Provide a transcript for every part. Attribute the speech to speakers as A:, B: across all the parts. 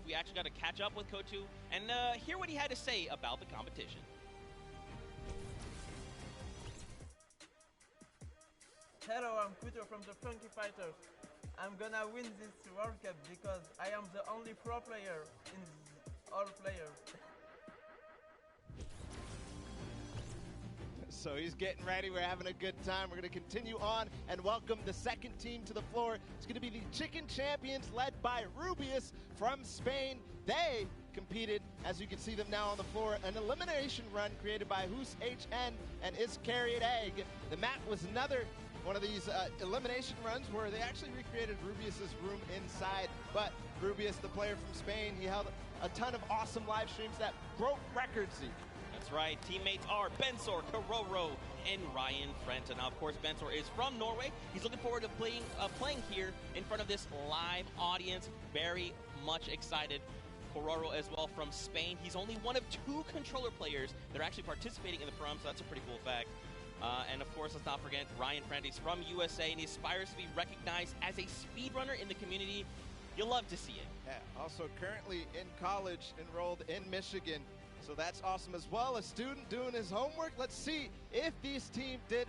A: we actually got to catch up with Kotu and hear what he had to say about the competition.
B: Hello, I'm Kotu from the Funky Fighters. I'm gonna win this World Cup because I am the only pro player in all players.
C: So he's getting ready. We're having a good time. We're going to continue on and welcome the second team to the floor. It's going to be the Chicken Champions led by Rubius from Spain. They competed, as you can see them now on the floor, an elimination run created by Hoos HN and Iscariot Egg. The map was another one of these elimination runs where they actually recreated Rubius's room inside. But Rubius, the player from Spain, he held a ton of awesome live streams that broke records.
A: That's right. Teammates are Bensor, Karoro, and Ryan Frenta. Now, of course, Bensor is from Norway. He's looking forward to playing here in front of this live audience. Very much excited. Karoro as well from Spain. He's only one of 2 controller players that are actually participating in the prom, so that's a pretty cool fact. And of course, let's not forget Ryan Frenta. He's from USA, and he aspires to be recognized as a speedrunner in the community. You'll love to see it.
C: Yeah, also currently in college, enrolled in Michigan. So that's awesome as well. A student doing his homework. Let's see if these teams did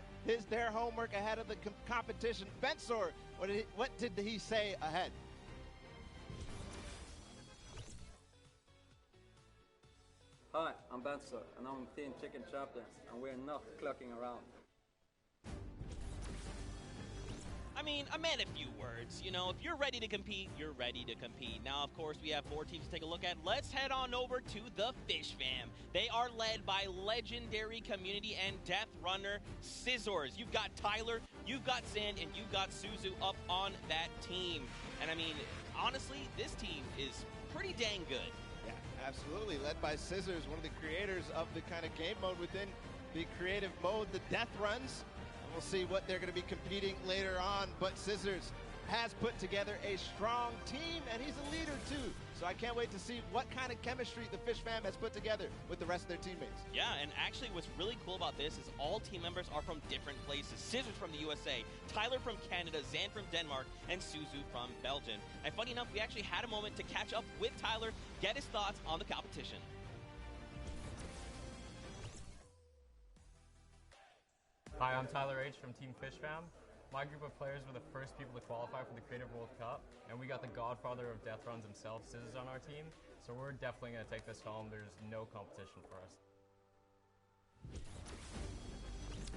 C: their homework ahead of the competition. Bensor, what did he say ahead?
D: Hi, I'm Bensor, and I'm Team Chicken Chapter, and we're not clocking around.
A: I mean, I meant a few words. You know, if you're ready to compete, you're ready to compete. Now, of course, we have 4 teams to take a look at. Let's head on over to the Fish Fam. They are led by legendary community and death runner Scissors. You've got Tyler, you've got Zand, and you've got Suzu up on that team. And I mean, honestly, this team is pretty dang good.
C: Yeah, absolutely. Led by Scissors, one of the creators of the kind of game mode within the creative mode, the death runs. We'll see what they're going to be competing later on, but Scissors has put together a strong team, and he's a leader too. So I can't wait to see what kind of chemistry the Fish Fam has put together with the rest of their teammates.
A: Yeah, and actually what's really cool about this is all team members are from different places. Scissors from the USA, Tyler from Canada, Zan from Denmark, and Suzu from Belgium. And funny enough, we actually had a moment to catch up with Tyler, get his thoughts on the competition.
E: Hi, I'm Tyler H. from Team Fish Fam. My group of players were the first people to qualify for the Creative World Cup, and we got the godfather of death runs himself, Scissors, on our team, so we're definitely going to take this home. There's no competition for us.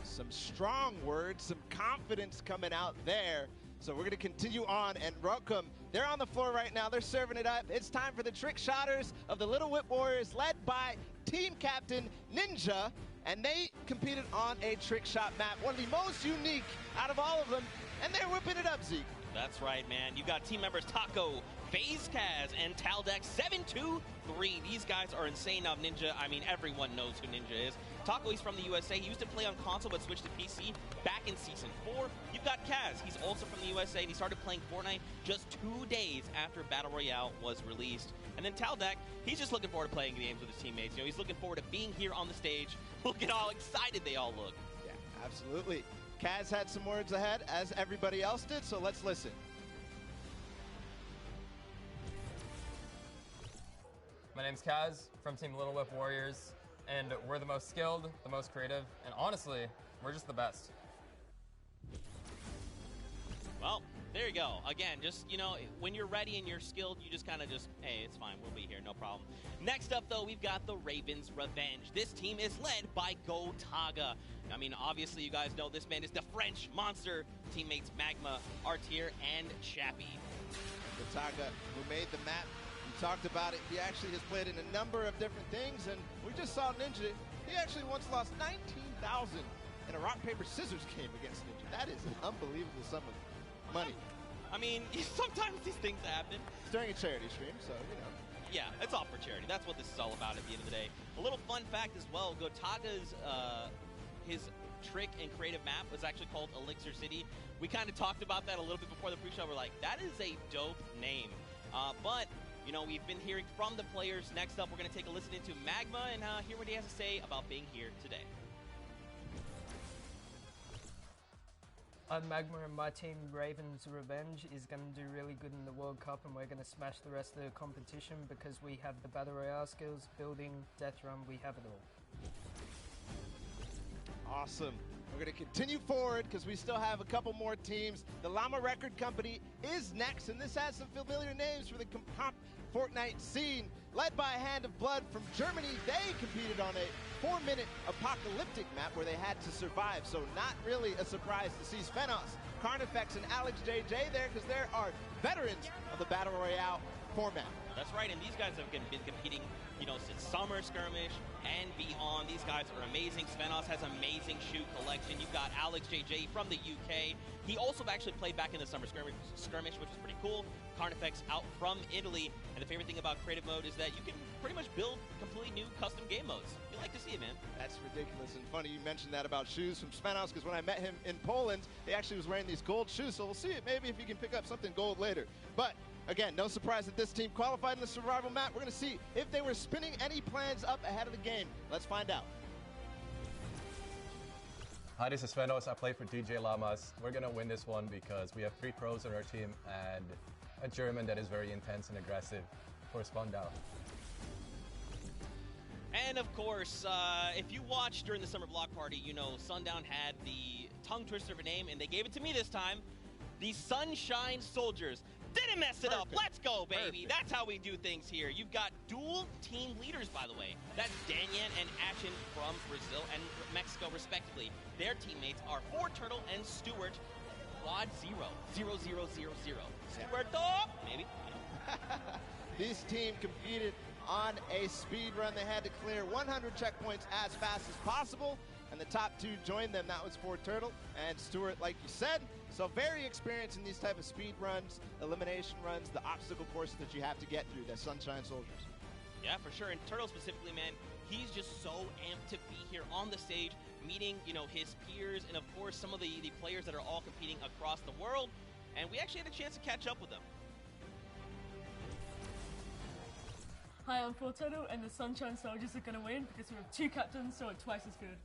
C: Some strong words, some confidence coming out there. So we're going to continue on and welcome. They're on the floor right now. They're serving it up. It's time for the trick shotters of the Little Whip Warriors, led by team captain Ninja. And they competed on a trick shot map, one of the most unique out of all of them. And they're whipping it up, Zeke.
A: That's right, man. You got team members Taco, FaZe Kaz, and Taldex 723. These guys are insane. Now, Ninja, I mean, everyone knows who Ninja is. Taco, he's from the USA. He used to play on console but switched to PC back in Season 4. You've got Kaz. He's also from the USA, and he started playing Fortnite just 2 days after Battle Royale was released. And then Taldex, he's just looking forward to playing games with his teammates. You know, he's looking forward to being here on the stage. Look at how excited they all look.
C: Yeah, absolutely. Kaz had some words ahead, as everybody else did, so let's listen.
E: My name's Kaz from Team Little Whip Warriors, and we're the most skilled, the most creative, and honestly, we're just the best.
A: Well, there you go. Again, just, you know, when you're ready and you're skilled, you just kind of hey, it's fine. We'll be here. No problem. Next up, though, we've got the Ravens Revenge. This team is led by Gotaga. I mean, obviously, you guys know this man is the French monster. Teammates Magma, Artier, and Chappie.
C: Gotaga, who made the map. We talked about it. He actually has played in a number of different things, and we just saw Ninja. He actually once lost 19,000 in a rock, paper, scissors game against Ninja. That is an unbelievable sum of money.
A: I mean, sometimes these things happen.
C: It's during a charity stream, so, you know.
A: Yeah, it's all for charity. That's what this is all about at the end of the day. A little fun fact as well, Gotaga's, his trick and creative map was actually called Elixir City. We kind of talked about that a little bit before the pre-show. We're like, that is a dope name. But, you know, we've been hearing from the players. Next up, we're going to take a listen into Magma and hear what he has to say about being here today.
B: I'm Magma, and my team, Raven's Revenge, is going to do really good in the World Cup, and we're going to smash the rest of the competition because we have the Battle Royale skills, building, death run, we have it all.
C: Awesome. We're going to continue forward because we still have a couple more teams. The Llama Record Company is next, and this has some familiar names for the Fortnite scene. Led by a Hand of Blood from Germany, they competed on a 4-minute apocalyptic map where they had to survive, so not really a surprise to see Svenos, Carnifex, and Alex JJ there because there are veterans of the Battle Royale format.
A: That's right, and these guys have been competing, since Summer Skirmish and beyond. These guys are amazing. Svenos has amazing shoot collection. You've got Alex JJ from the UK. He also actually played back in the Summer Skirmish, which is pretty cool. Carnifex out from Italy, and the favorite thing about creative mode is that you can pretty much build completely new custom game modes. You like to see it, man. That's
C: ridiculous and funny you mentioned that about shoes from Svenos, because when I met him in Poland, he actually was wearing these gold shoes, so we'll see it maybe if he can pick up something gold later. But again, no surprise that this team qualified in the survival map. We're going to see if they were spinning any plans up ahead of the game. Let's find out.
F: Hi, this is Svenos. I play for DJ Llamas. We're going to win this one because we have 3 pros on our team and a German that is very intense and aggressive for Sundown.
A: And of course, if you watched during the summer block party, Sundown had the tongue twister of a name, and they gave it to me this time. The Sunshine Soldiers. Didn't mess it up. Let's go, baby. That's how we do things here. You've got dual team leaders, by the way. That's Danyan and Ashen from Brazil and Mexico, respectively. Their teammates are Turtle and Stuart. Quad 0. 0, 0, 0, 0. Stuart, maybe.
C: This team competed on a speed run. They had to clear 100 checkpoints as fast as possible, and the top 2 joined them. That was Turtle and Stuart, like you said. So very experienced in these type of speed runs, elimination runs, the obstacle courses that you have to get through, the Sunshine Soldiers.
A: Yeah, for sure. And Turtle specifically, man, he's just so amped to be here on the stage, meeting, his peers, and of course some of the players that are all competing across the world. And we actually had a chance to catch up with them.
G: Hi, I'm Fortnite, and the Sunshine Soldiers are going to win because we have 2 captains, so it's twice as good.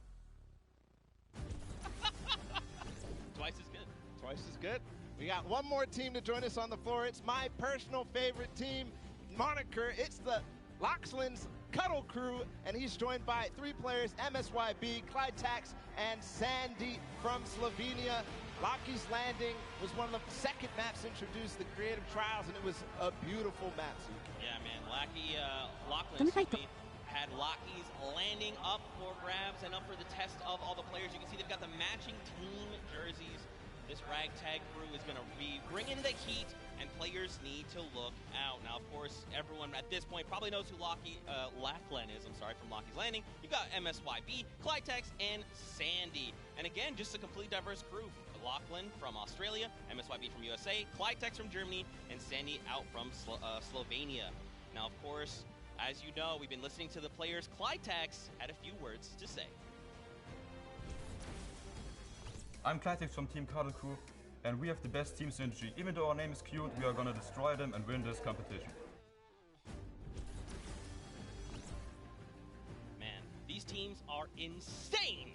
A: Twice as good.
C: Twice as good. We got one more team to join us on the floor. It's my personal favorite team moniker. It's the Loxland's Cuddle Crew, and he's joined by 3 players, MSYB, Clyde Tax, and Sandy from Slovenia. Lockie's Landing was one of the second maps introduced, the creative trials, and it was a beautiful map.
A: Yeah, man. Lachlan had Lockie's Landing up for grabs and up for the test of all the players. You can see they've got the matching team jerseys. This ragtag crew is going to be bringing the heat, and players need to look out. Now, of course, everyone at this point probably knows who Lachlan is. From Lockie's Landing. You got MSYB, Clytex, and Sandy. And again, just a completely diverse crew. Lachlan from Australia, MSYB from USA, Clytex from Germany, and Sandy out from Slovenia. Now, of course, as you know, we've been listening to the players. Clytex had a few words to say.
H: I'm Clytex from Team Cuddle Crew, and we have the best team synergy. Even though our name is cute, we are gonna destroy them and win this competition.
A: Man, these teams are insane!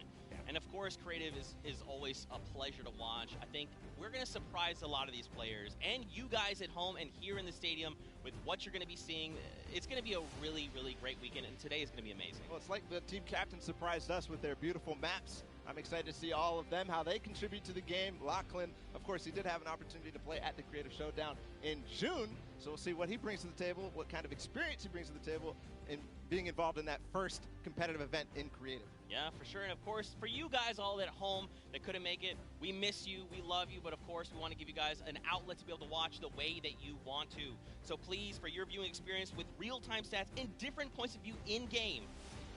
A: And of course, creative is always a pleasure to watch. I think we're going to surprise a lot of these players and you guys at home and here in the stadium with what you're going to be seeing. It's going to be a really, really great weekend, and today is going to be amazing.
C: Well, it's like the team captain surprised us with their beautiful maps. I'm excited to see all of them, how they contribute to the game. Lachlan, of course, he did have an opportunity to play at the Creative Showdown in June, so we'll see what he brings to the table, what kind of experience he brings to the table in being involved in that first competitive event in Creative.
A: Yeah, for sure. And of course, for you guys all at home that couldn't make it, we miss you, we love you, but of course, we want to give you guys an outlet to be able to watch the way that you want to. So please, for your viewing experience with real-time stats and different points of view in-game,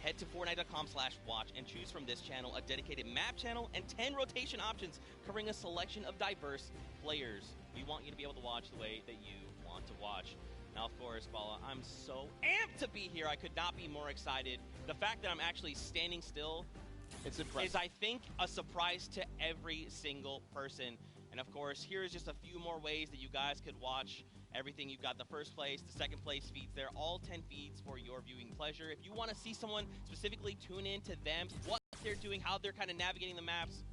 A: head to Fortnite.com/watch and choose from this channel a dedicated map channel and 10 rotation options covering a selection of diverse players. We want you to be able to watch the way that you want to watch. Now, of course, Bala, I'm so amped to be here. I could not be more excited. The fact that I'm actually standing still
C: is,
A: I think, a surprise to every single person. And of course, here's just a few more ways that you guys could watch everything. You've got the first place, the second place feeds. They're all 10 feeds for your viewing pleasure. If you want to see someone specifically, tune in to them, what they're doing, how they're kind of navigating the maps,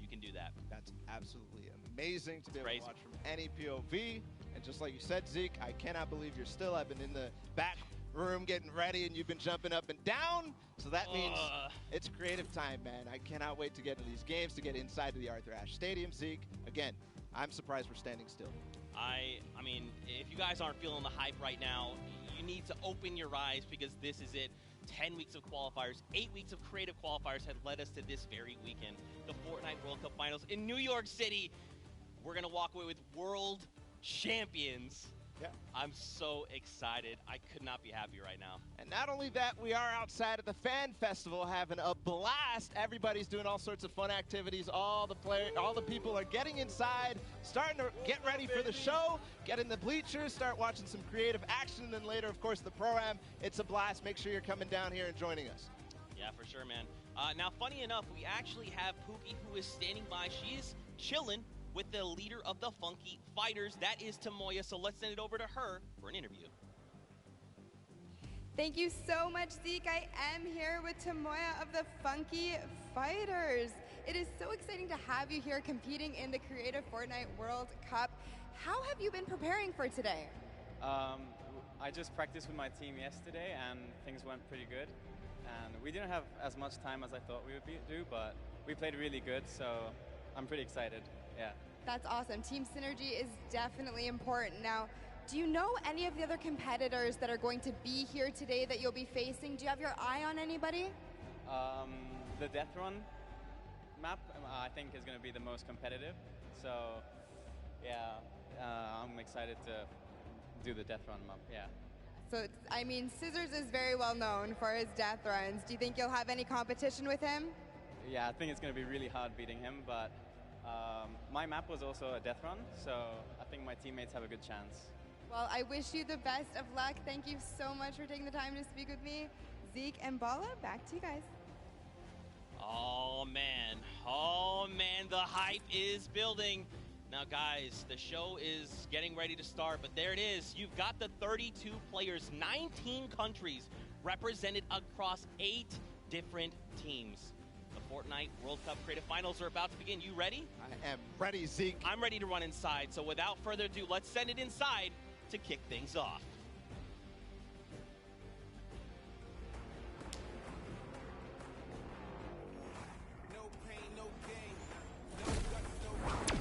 A: you can do that.
C: That's absolutely amazing to be able
A: Crazy.
C: to watch from any POV. And just like you said, Zeke, I cannot believe you're still. I've been in the back room getting ready, and you've been jumping up and down. So that means it's creative time, man. I cannot wait to get into these games, to get inside to the Arthur Ashe Stadium. Zeke, again, I'm surprised we're standing still.
A: I mean, if you guys aren't feeling the hype right now, you need to open your eyes, because this is it. 10 weeks of qualifiers, 8 weeks of creative qualifiers had led us to this very weekend, the Fortnite World Cup Finals in New York City. We're going to walk away with world champions.
C: Yeah.
A: I'm so excited. I could not be happier right now.
C: And not only that, we are outside at the Fan Festival having a blast. Everybody's doing all sorts of fun activities. All the people are getting inside, starting to get ready for the show, get in the bleachers, start watching some creative action, and then later, of course, the Pro-Am. It's a blast. Make sure you're coming down here and joining us.
A: Yeah, for sure, man. Now, funny enough, we actually have Pookie, who is standing by. She's chilling with the leader of the Funky Fighters. That is Tamoya, so let's send it over to her for an interview.
I: Thank you so much, Zeke. I am here with Tamoya of the Funky Fighters. It is so exciting to have you here competing in the Creative Fortnite World Cup. How have you been preparing for today?
J: I just practiced with my team yesterday, and things went pretty good. And we didn't have as much time as I thought we would do, but we played really good, so I'm pretty excited. Yeah.
I: That's awesome. Team synergy is definitely important. Now, do you know any of the other competitors that are going to be here today that you'll be facing? Do you have your eye on anybody?
J: The Death Run map, I think, is going to be the most competitive. So, yeah, I'm excited to do the Death Run map, yeah.
I: So, I mean, Scissors is very well known for his death runs. Do you think you'll have any competition with him?
J: Yeah, I think it's going to be really hard beating him, but my map was also a death run, so I think my teammates have a good chance.
I: Well, I wish you the best of luck. Thank you so much for taking the time to speak with me. Zeke and Bala, back to you guys.
A: Oh, man, the hype is building. Now, guys, the show is getting ready to start, but there it is. You've got the 32 players, 19 countries represented across 8 different teams. The Fortnite World Cup Creative Finals are about to begin. You ready?
C: I am ready, Zeke.
A: I'm ready to run inside, so without further ado, let's send it inside to kick things off.
K: No pain, no gain. No guts, no gain.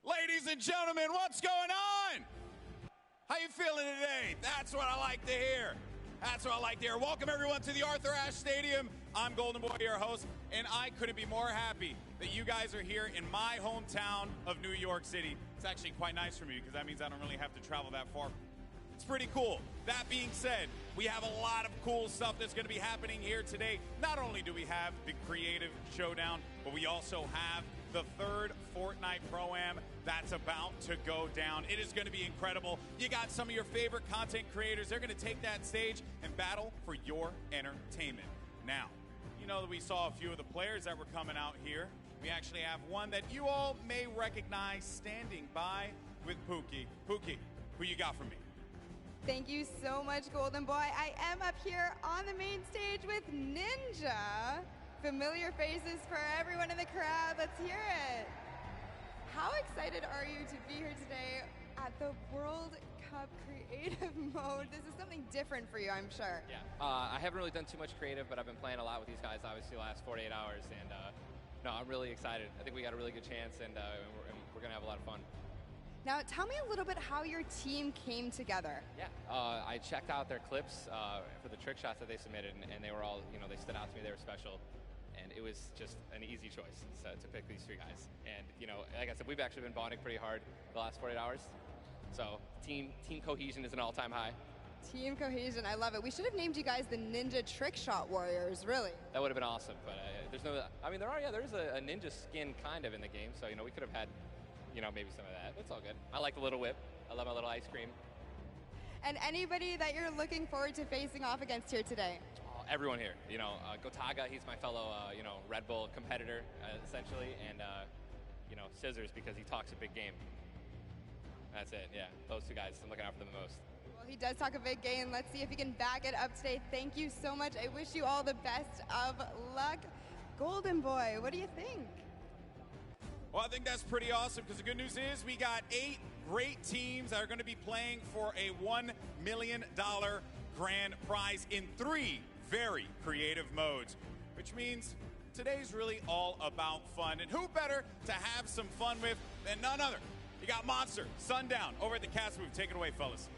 K: Ladies and gentlemen, what's going on? How you feeling today? That's what I like to hear. That's what I like to hear. Welcome everyone to the Arthur Ashe Stadium. I'm Golden Boy, your host, and I couldn't be more happy that you guys are here in my hometown of New York City. It's actually quite nice for me because that means I don't really have to travel that far. It's pretty cool. That being said, we have a lot of cool stuff that's going to be happening here today. Not only do we have the Creative Showdown, but we also have the third Fortnite Pro-Am that's about to go down. It is going to be incredible. You got some of your favorite content creators. They're going to take that stage and battle for your entertainment. Now, you know that we saw a few of the players that were coming out here. We actually have one that you all may recognize standing by with Pookie. Pookie, who you got for me?
I: Thank you so much, Golden Boy. I am up here on the main stage with Ninja. Familiar faces for everyone in the crowd. Let's hear it. How excited are you to be here today at the World Cup Creative Mode? This is something different for you, I'm sure.
L: Yeah, I haven't really done too much creative, but I've been playing a lot with these guys, obviously, the last 48 hours. And no, I'm really excited. I think we got a really good chance, and we're going to have a lot of fun.
I: Now, tell me a little bit how your team came together.
L: Yeah, I checked out their clips for the trick shots that they submitted, and they were all, they stood out to me. They were special. And it was just an easy choice to pick these 3 guys. And, like I said, we've actually been bonding pretty hard the last 48 hours. So team cohesion is an all-time high.
I: Team cohesion, I love it. We should have named you guys the Ninja Trick Shot Warriors, really.
L: That would have been awesome, but there's no, there is a ninja skin kind of in the game, so, we could have had, maybe some of that. It's all good. I like the little whip. I love my little ice cream.
I: And anybody that you're looking forward to facing off against here today?
L: Everyone here, you know, Gotaga, he's my fellow, you know, Red Bull competitor, essentially, and, you know, Scissors because he talks a big game. That's it, yeah. Those two guys, I'm looking out for them the most.
I: Well, he does talk a big game. Let's see if he can back it up today. Thank you so much. I wish you all the best of luck. Golden Boy, what do you think?
K: Well, I think that's pretty awesome because the good news is we got 8 great teams that are going to be playing for a $1 million grand prize in 3 very creative modes, which means today's really all about fun. And who better to have some fun with than none other? You got Monster, Sundown, over at the Cast Move. Take it away, fellas.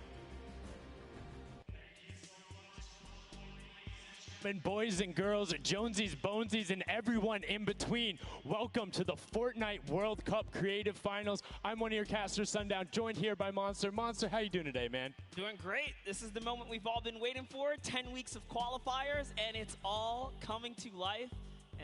M: And boys and girls, Jonesies, Bonesies, and everyone in between, welcome to the Fortnite World Cup Creative Finals. I'm one of your casters, Sundown, joined here by Monster. Monster, how you doing today, man?
A: Doing great. This is the moment we've all been waiting for. 10 weeks of qualifiers, and it's all coming to life.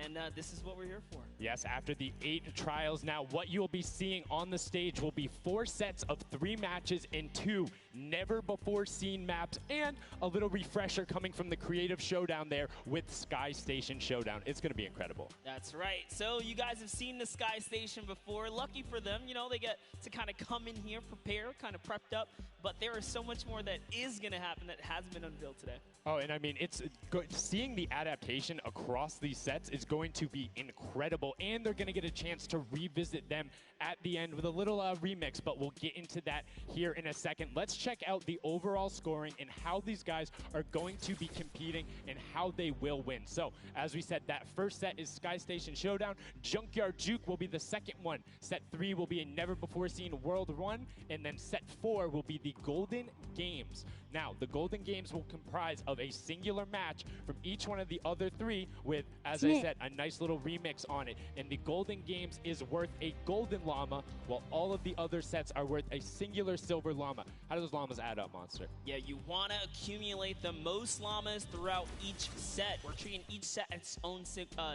A: And this is what we're here for.
M: Yes, after the 8 trials now, what you'll be seeing on the stage will be 4 sets of 3 matches in 2 never-before-seen maps, and a little refresher coming from the Creative Showdown there with Sky Station Showdown. It's going to be incredible.
A: That's right. So you guys have seen the Sky Station before. Lucky for them, you know, they get to kind of come in here, prepare, kind of prepped up. But there is so much more that is going to happen that hasn't been unveiled today.
M: Oh, and I mean, it's good. Seeing the adaptation across these sets is going to be incredible, and they're going to get a chance to revisit them at the end with a little remix, but we'll get into that here in a second. Let's check out the overall scoring and how these guys are going to be competing and how they will win. So, as we said, that first set is Sky Station Showdown. Junkyard Juke will be the second one. Set 3 will be a never-before-seen World Run, and then set 4 will be the Golden Games. Now, the Golden Games will comprise of a singular match from each one of the other 3 with, as I said, a nice little remix on it. And the Golden Games is worth a golden llama, while all of the other sets are worth a singular silver llama. How do those llamas add up, Monster?
A: Yeah, you want to accumulate the most llamas throughout each set. We're treating each set as its own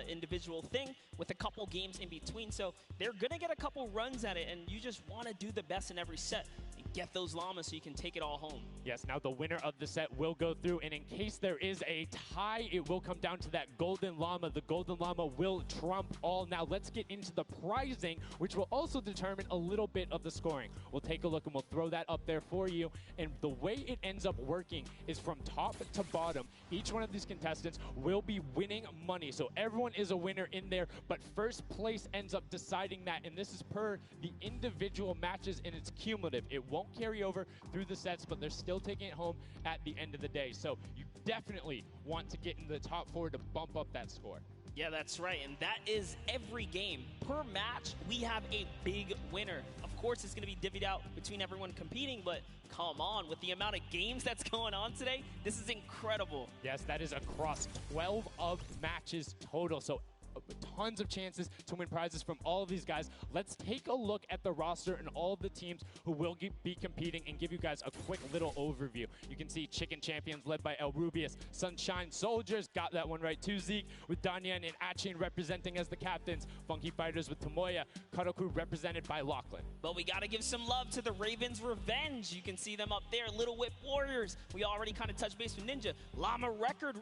A: individual thing with a couple games in between. So they're going to get a couple runs at it, and you just want to do the best in every set. Get those llamas so you can take it all home.
M: Yes, now the winner of the set will go through, and in case there is a tie, it will come down to that golden llama. The golden llama will trump all. Now let's get into the prizing, which will also determine a little bit of the scoring. We'll take a look and we'll throw that up there for you. And the way it ends up working is from top to bottom. Each one of these contestants will be winning money. So everyone is a winner in there, but first place ends up deciding that, and this is per the individual matches, and it's cumulative. It won't carry over through the sets, but they're still taking it home at the end of the day. So you definitely want to get in the top 4 to bump up that score.
A: Yeah, that's right, and that is every game. Per match, we have a big winner. Of course, it's going to be divvied out between everyone competing, but come on, with the amount of games that's going on today, this is incredible.
M: Yes, that is across 12 of matches total, so tons of chances to win prizes from all of these guys. Let's take a look at the roster and all of the teams who will be competing and give you guys a quick little overview. You can see Chicken Champions led by El Rubius. Sunshine Soldiers got that one right too, Zeke, with Danyan and Achin representing as the captains. Funky Fighters with Tomoya. Cuddle Crew represented by Lachlan.
A: But we got to give some love to the Ravens Revenge. You can see them up there. Little Whip Warriors. We already kind of touched base with Ninja. Llama Record,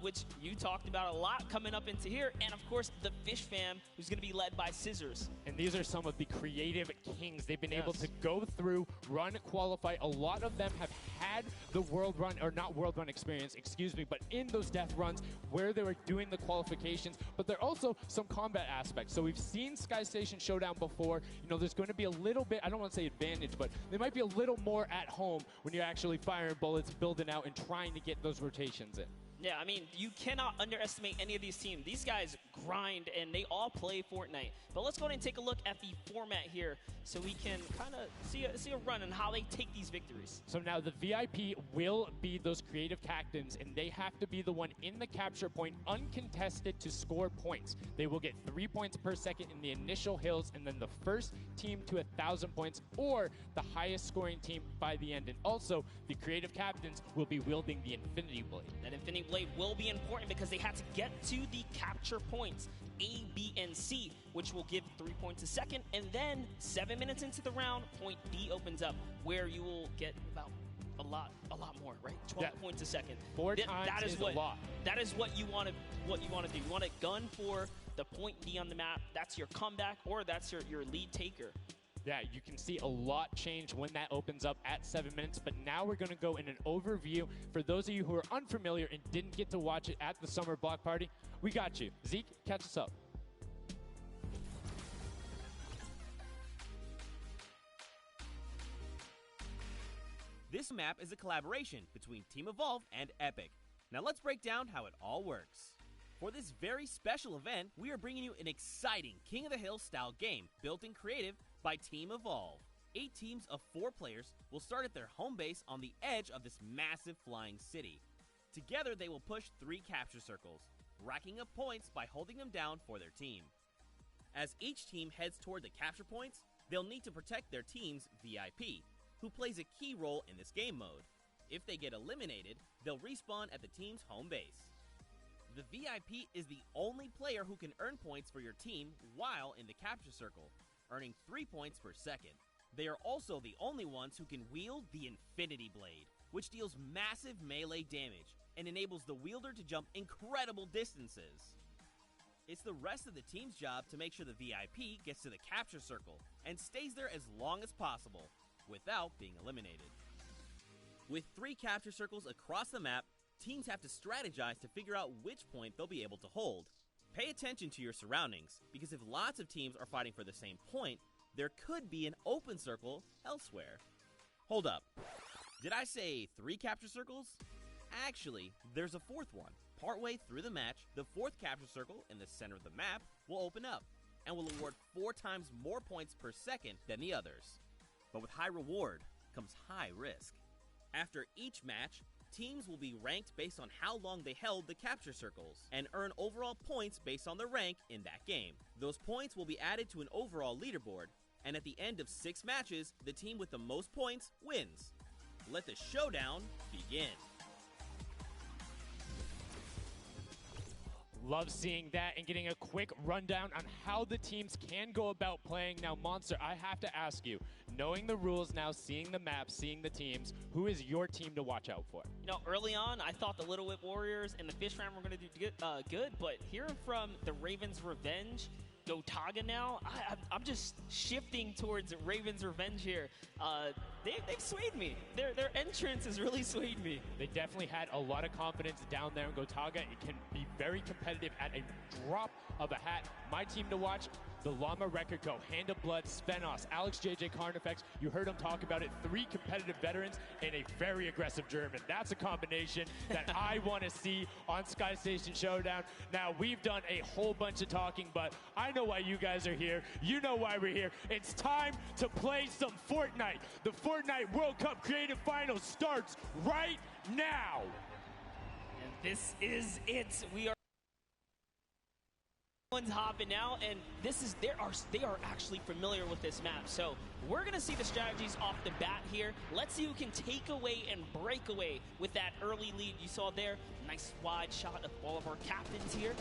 A: which you talked about a lot coming up into here. And of course, the Fish Fam, who's going to be led by Scissors.
M: And these are some of the creative kings. They've been able to go through, run, qualify. A lot of them have had the world run, or not world run experience, excuse me, but in those death runs where they were doing the qualifications. But there are also some combat aspects. So we've seen Sky Station Showdown before. You know, there's going to be a little bit, I don't want to say advantage, but they might be a little more at home when you're actually firing bullets, building out, and trying to get those rotations in.
A: Yeah, I mean, you cannot underestimate any of these teams. These guys grind, and they all play Fortnite. But let's go ahead and take a look at the format here so we can kind of see a run on how they take these victories.
M: So now the VIP will be those creative captains, and they have to be the one in the capture point uncontested to score points. They will get 3 points per second in the initial hills, and then the first team to 1,000 points, or the highest scoring team by the end. And also, the creative captains will be wielding the Infinity Blade.
A: That Infinity Blade will be important because they had to get to the capture points, A, B, and C, which will give 3 points a second, and then 7 minutes into the round, point B opens up, where you will get about a lot more, right? 12 points a second.
M: Four times is a lot.
A: That is what you want to do. You want to gun for the point D on the map. That's your comeback, or that's your lead taker.
M: Yeah, you can see a lot change when that opens up at 7 minutes, but now we're going to go in an overview. For those of you who are unfamiliar and didn't get to watch it at the summer block party, we got you. Zeke, catch us up.
A: This map is a collaboration between Team Evolve and Epic. Now let's break down how it all works. For this very special event, we are bringing you an exciting King of the Hill style game built in creative by Team Evolve. 8 teams of 4 players will start at their home base on the edge of this massive flying city. Together they will push 3 capture circles, racking up points by holding them down for their team. As each team heads toward the capture points, they'll need to protect their team's VIP, who plays a key role in this game mode. If they get eliminated, they'll respawn at the team's home base. The VIP is the only player who can earn points for your team while in the capture circle, earning 3 points per second. They are also the only ones who can wield the Infinity Blade, which deals massive melee damage and enables the wielder to jump incredible distances. It's the rest of the team's job to make sure the VIP gets to the capture circle and stays there as long as possible without being eliminated. With 3 capture circles across the map, teams have to strategize to figure out which point they'll be able to hold. Pay attention to your surroundings, because if lots of teams are fighting for the same point, there could be an open circle elsewhere. Hold up. Did I say 3 capture circles? Actually, there's a 4th one. Partway through the match, the 4th capture circle in the center of the map will open up and will award 4 times more points per second than the others. But with high reward comes high risk. After each match, teams will be ranked based on how long they held the capture circles and earn overall points based on their rank in that game. Those points will be added to an overall leaderboard, and at the end of 6 matches, the team with the most points wins. Let the showdown begin.
M: Love seeing that and getting a quick rundown on how the teams can go about playing. Now, Monster, I have to ask you, knowing the rules now, seeing the map, seeing the teams, who is your team to watch out for?
A: You know, early on, I thought the Little Whip Warriors and the Fish Ram were going to do good, but hearing from the Ravens Revenge, Gotaga now, I'm just shifting towards Ravens Revenge here. They've swayed me. Their entrance has really swayed me.
M: They definitely had a lot of confidence down there in Gotaga. It can be very competitive at a drop of a hat. My team to watch, the Llama Record Co., Hand of Blood, Spenos, Alex JJ Carnifex. You heard him talk about it. 3 competitive veterans and a very aggressive German. That's a combination that I want to see on Sky Station Showdown. Now, we've done a whole bunch of talking, but I know why you guys are here. You know why we're here. It's time to play some Fortnite. The Fortnite World Cup Creative Finals starts right now.
A: And this is it. We are hopping now, and they are actually familiar with this map. So we're gonna see the strategies off the bat here. Let's see who can take away and break away with that early lead you saw there. Nice wide shot of all of our captains here.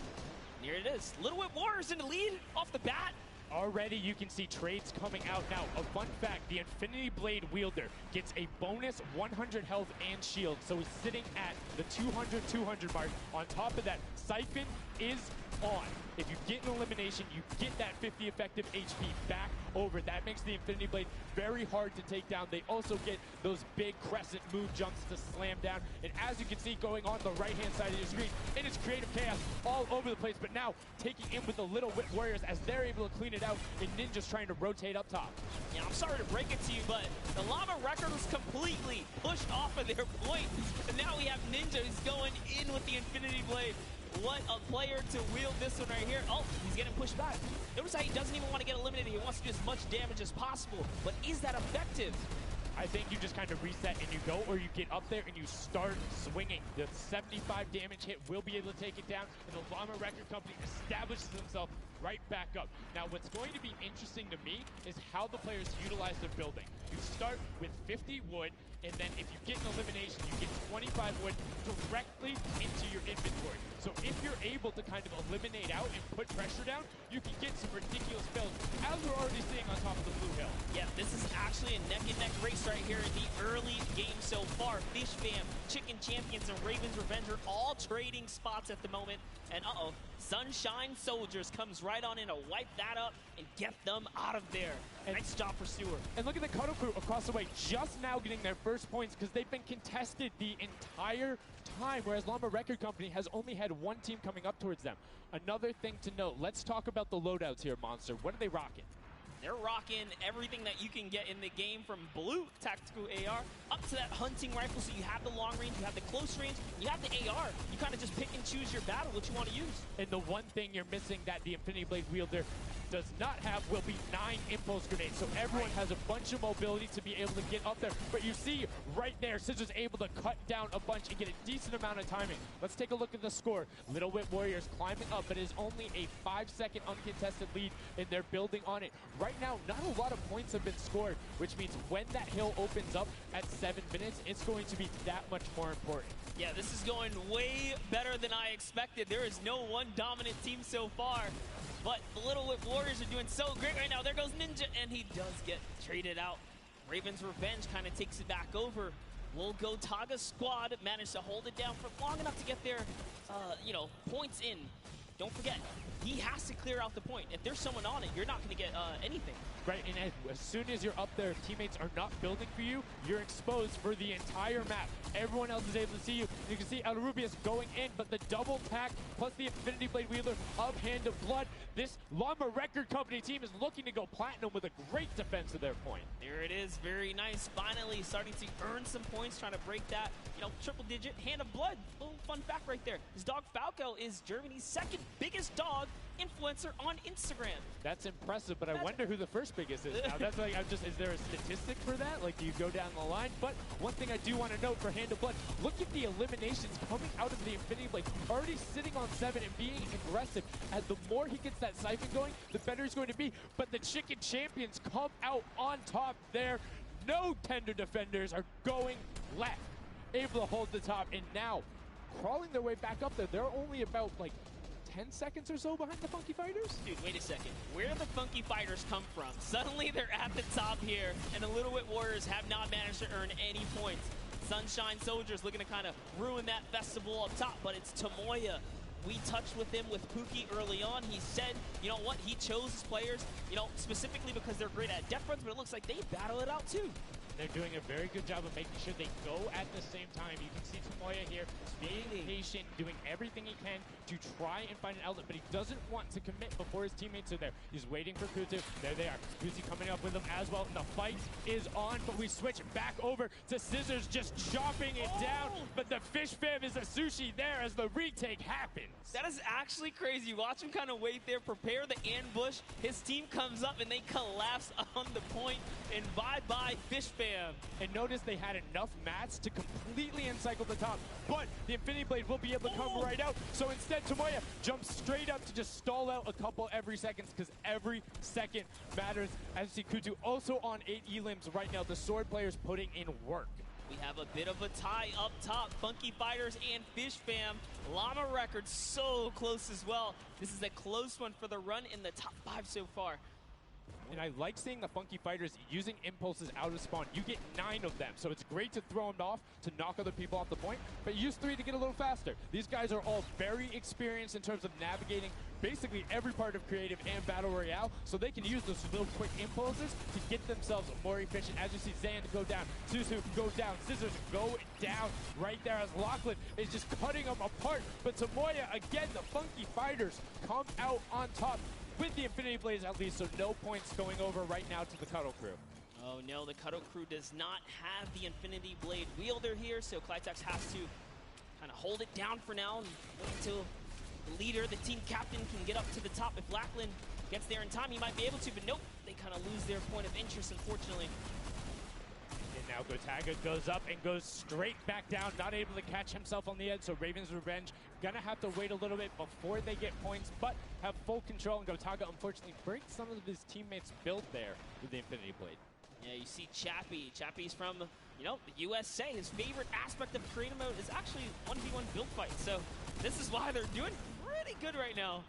A: Here it is. Little Whip Warriors in the lead off the bat.
M: Already you can see trades coming out now. A fun fact, the Infinity Blade wielder gets a bonus 100 health and shield, so he's sitting at the 200 mark. On top of that, Siphon is on. If you get an elimination, you get that 50 effective HP back over. That makes the Infinity Blade very hard to take down. They also get those big crescent move jumps to slam down. And as you can see going on the right-hand side of your screen, it is creative chaos all over the place, but now taking in with the Little Whip Warriors as they're able to clean it out, and Ninja's trying to rotate up top.
A: Yeah, I'm sorry to break it to you, but the Llama Record was completely pushed off of their point. And now we have Ninja who's going in with the Infinity Blade. What a player to wield this one right here. Oh, he's getting pushed back. Notice how he doesn't even want to get eliminated. He wants to do as much damage as possible. But is that effective?
M: I think you just kind of reset and you go, or you get up there and you start swinging. The 75 damage hit will be able to take it down, and the Llama Record Company establishes themselves right back up. Now, what's going to be interesting to me is how the players utilize their building. You start with 50 wood, and then if you get an elimination, you get 25 wood directly into your inventory. So if you're able to kind of eliminate out and put pressure down, you can get some ridiculous builds, as we're already seeing on top of the Blue Hill.
A: Yeah, this is actually a neck-and-neck race right here in the early game so far. Fish Fam, Chicken Champions, and Ravens Revenge are all trading spots at the moment. And Sunshine Soldiers comes right on in to wipe that up and get them out of there. Nice job for Stewart.
M: And look at the Cuddle Crew across the way, just now getting their first points because they've been contested the entire time, whereas Llama Record Company has only had one team coming up towards them. Another thing to note, let's talk about the loadouts here, Monster. What are they rocking?
A: They're rocking everything that you can get in the game, from blue tactical AR up to that hunting rifle. So you have the long range, you have the close range, you have the AR. You kind of just pick and choose your battle, what you want to use.
M: And the one thing you're missing that the Infinity Blade wielder does not have will be 9 impulse grenades. So everyone has a bunch of mobility to be able to get up there. But you see right there, Scissors able to cut down a bunch and get a decent amount of timing. Let's take a look at the score. Little Whip Warriors climbing up, but it is only a 5-second uncontested lead, and they're building on it. Right now, not a lot of points have been scored, which means when that hill opens up at 7 minutes, it's going to be that much more important.
A: Yeah, this is going way better than I expected. There is no one dominant team so far. But the Little Whip Warriors are doing so great right now. There goes Ninja, and he does get traded out. Ravens Revenge kind of takes it back over. Will Go Taga squad managed to hold it down for long enough to get their, points in. Don't forget, he has to clear out the point. If there's someone on it, you're not going to get anything.
M: Right, and as soon as you're up there, teammates are not building for you, you're exposed for the entire map. Everyone else is able to see you. You can see Rubius going in, but the double tack plus the Infinity Blade wielder of Hand of Blood. This Llama Record Company team is looking to go platinum with a great defense of their point.
A: There it is, very nice. Finally starting to earn some points, trying to break that, triple digit. Hand of Blood, little fun fact right there. His dog Falco is Germany's second biggest dog influencer on Instagram.
M: That's impressive, but I wonder who the first biggest is now. That's like, is there a statistic for that? Like, do you go down the line? But one thing I do want to note for Hand of Blood, look at the eliminations coming out of the Infinity Blade. Already sitting on 7 and being aggressive. And the more he gets that siphon going, the better he's going to be. But the Chicken Champions come out on top there. No tender defenders are going left. Able to hold the top, and now crawling their way back up there. They're only about, 10 seconds or so behind the Funky Fighters?
A: Dude, wait a second. Where do the Funky Fighters come from? Suddenly they're at the top here, and the Little Whip Warriors have not managed to earn any points. Sunshine Soldiers looking to kind of ruin that festival up top, but it's Tomoya. We touched with him with Pookie early on. He said, you know what, he chose his players, specifically because they're great at death runs, but it looks like they battle it out too.
M: They're doing a very good job of making sure they go at the same time. You can see Tomoya here being patient, doing everything he can to try and find an outlet, but he doesn't want to commit before his teammates are there. He's waiting for Kutu. There they are. Kutu coming up with him as well. The fight is on, but we switch back over to Scissors just chopping it down, but the Fish Fam is a sushi there as the retake happens.
A: That is actually crazy. Watch him kind of wait there, prepare the ambush. His team comes up and they collapse on the point, and bye-bye Fish Fam.
M: And notice they had enough mats to completely encircle the top, but the Infinity Blade will be able to come right out. So instead, Tomoya jumps straight up to just stall out a couple every seconds, because every second matters. As you see Kutu also on 8 elims right now. The sword players putting in work.
A: We have a bit of a tie up top. Funky Fighters and Fish Fam. Llama Record so close as well. This is a close one for the run in the top 5 so far.
M: And I like seeing the Funky Fighters using impulses out of spawn. You get 9 of them, so it's great to throw them off to knock other people off the point, but use 3 to get a little faster. These guys are all very experienced in terms of navigating basically every part of creative and battle royale, so they can use those little quick impulses to get themselves more efficient. As you see Zan go down, Suzu go down, Scissors go down right there as Lachlan is just cutting them apart. But Tomoya, again, the Funky Fighters come out on top with the Infinity Blades at least, so no points going over right now to the Cuddle Crew.
A: Oh no, the Cuddle Crew does not have the Infinity Blade wielder here, so Clitex has to kind of hold it down for now and wait until the leader, the team captain, can get up to the top. If Lachlan gets there in time, he might be able to, but nope, they kind of lose their point of interest, unfortunately.
M: And now Gotaga goes up and goes straight back down, not able to catch himself on the edge, so Ravens Revenge gonna have to wait a little bit before they get points, but have full control, and Gotaga unfortunately breaks some of his teammates' build there with the Infinity Blade.
A: Yeah, you see Chappie. Chappie's from, the USA. His favorite aspect of creative mode is actually 1v1 build fights, so this is why they're doing pretty good right now.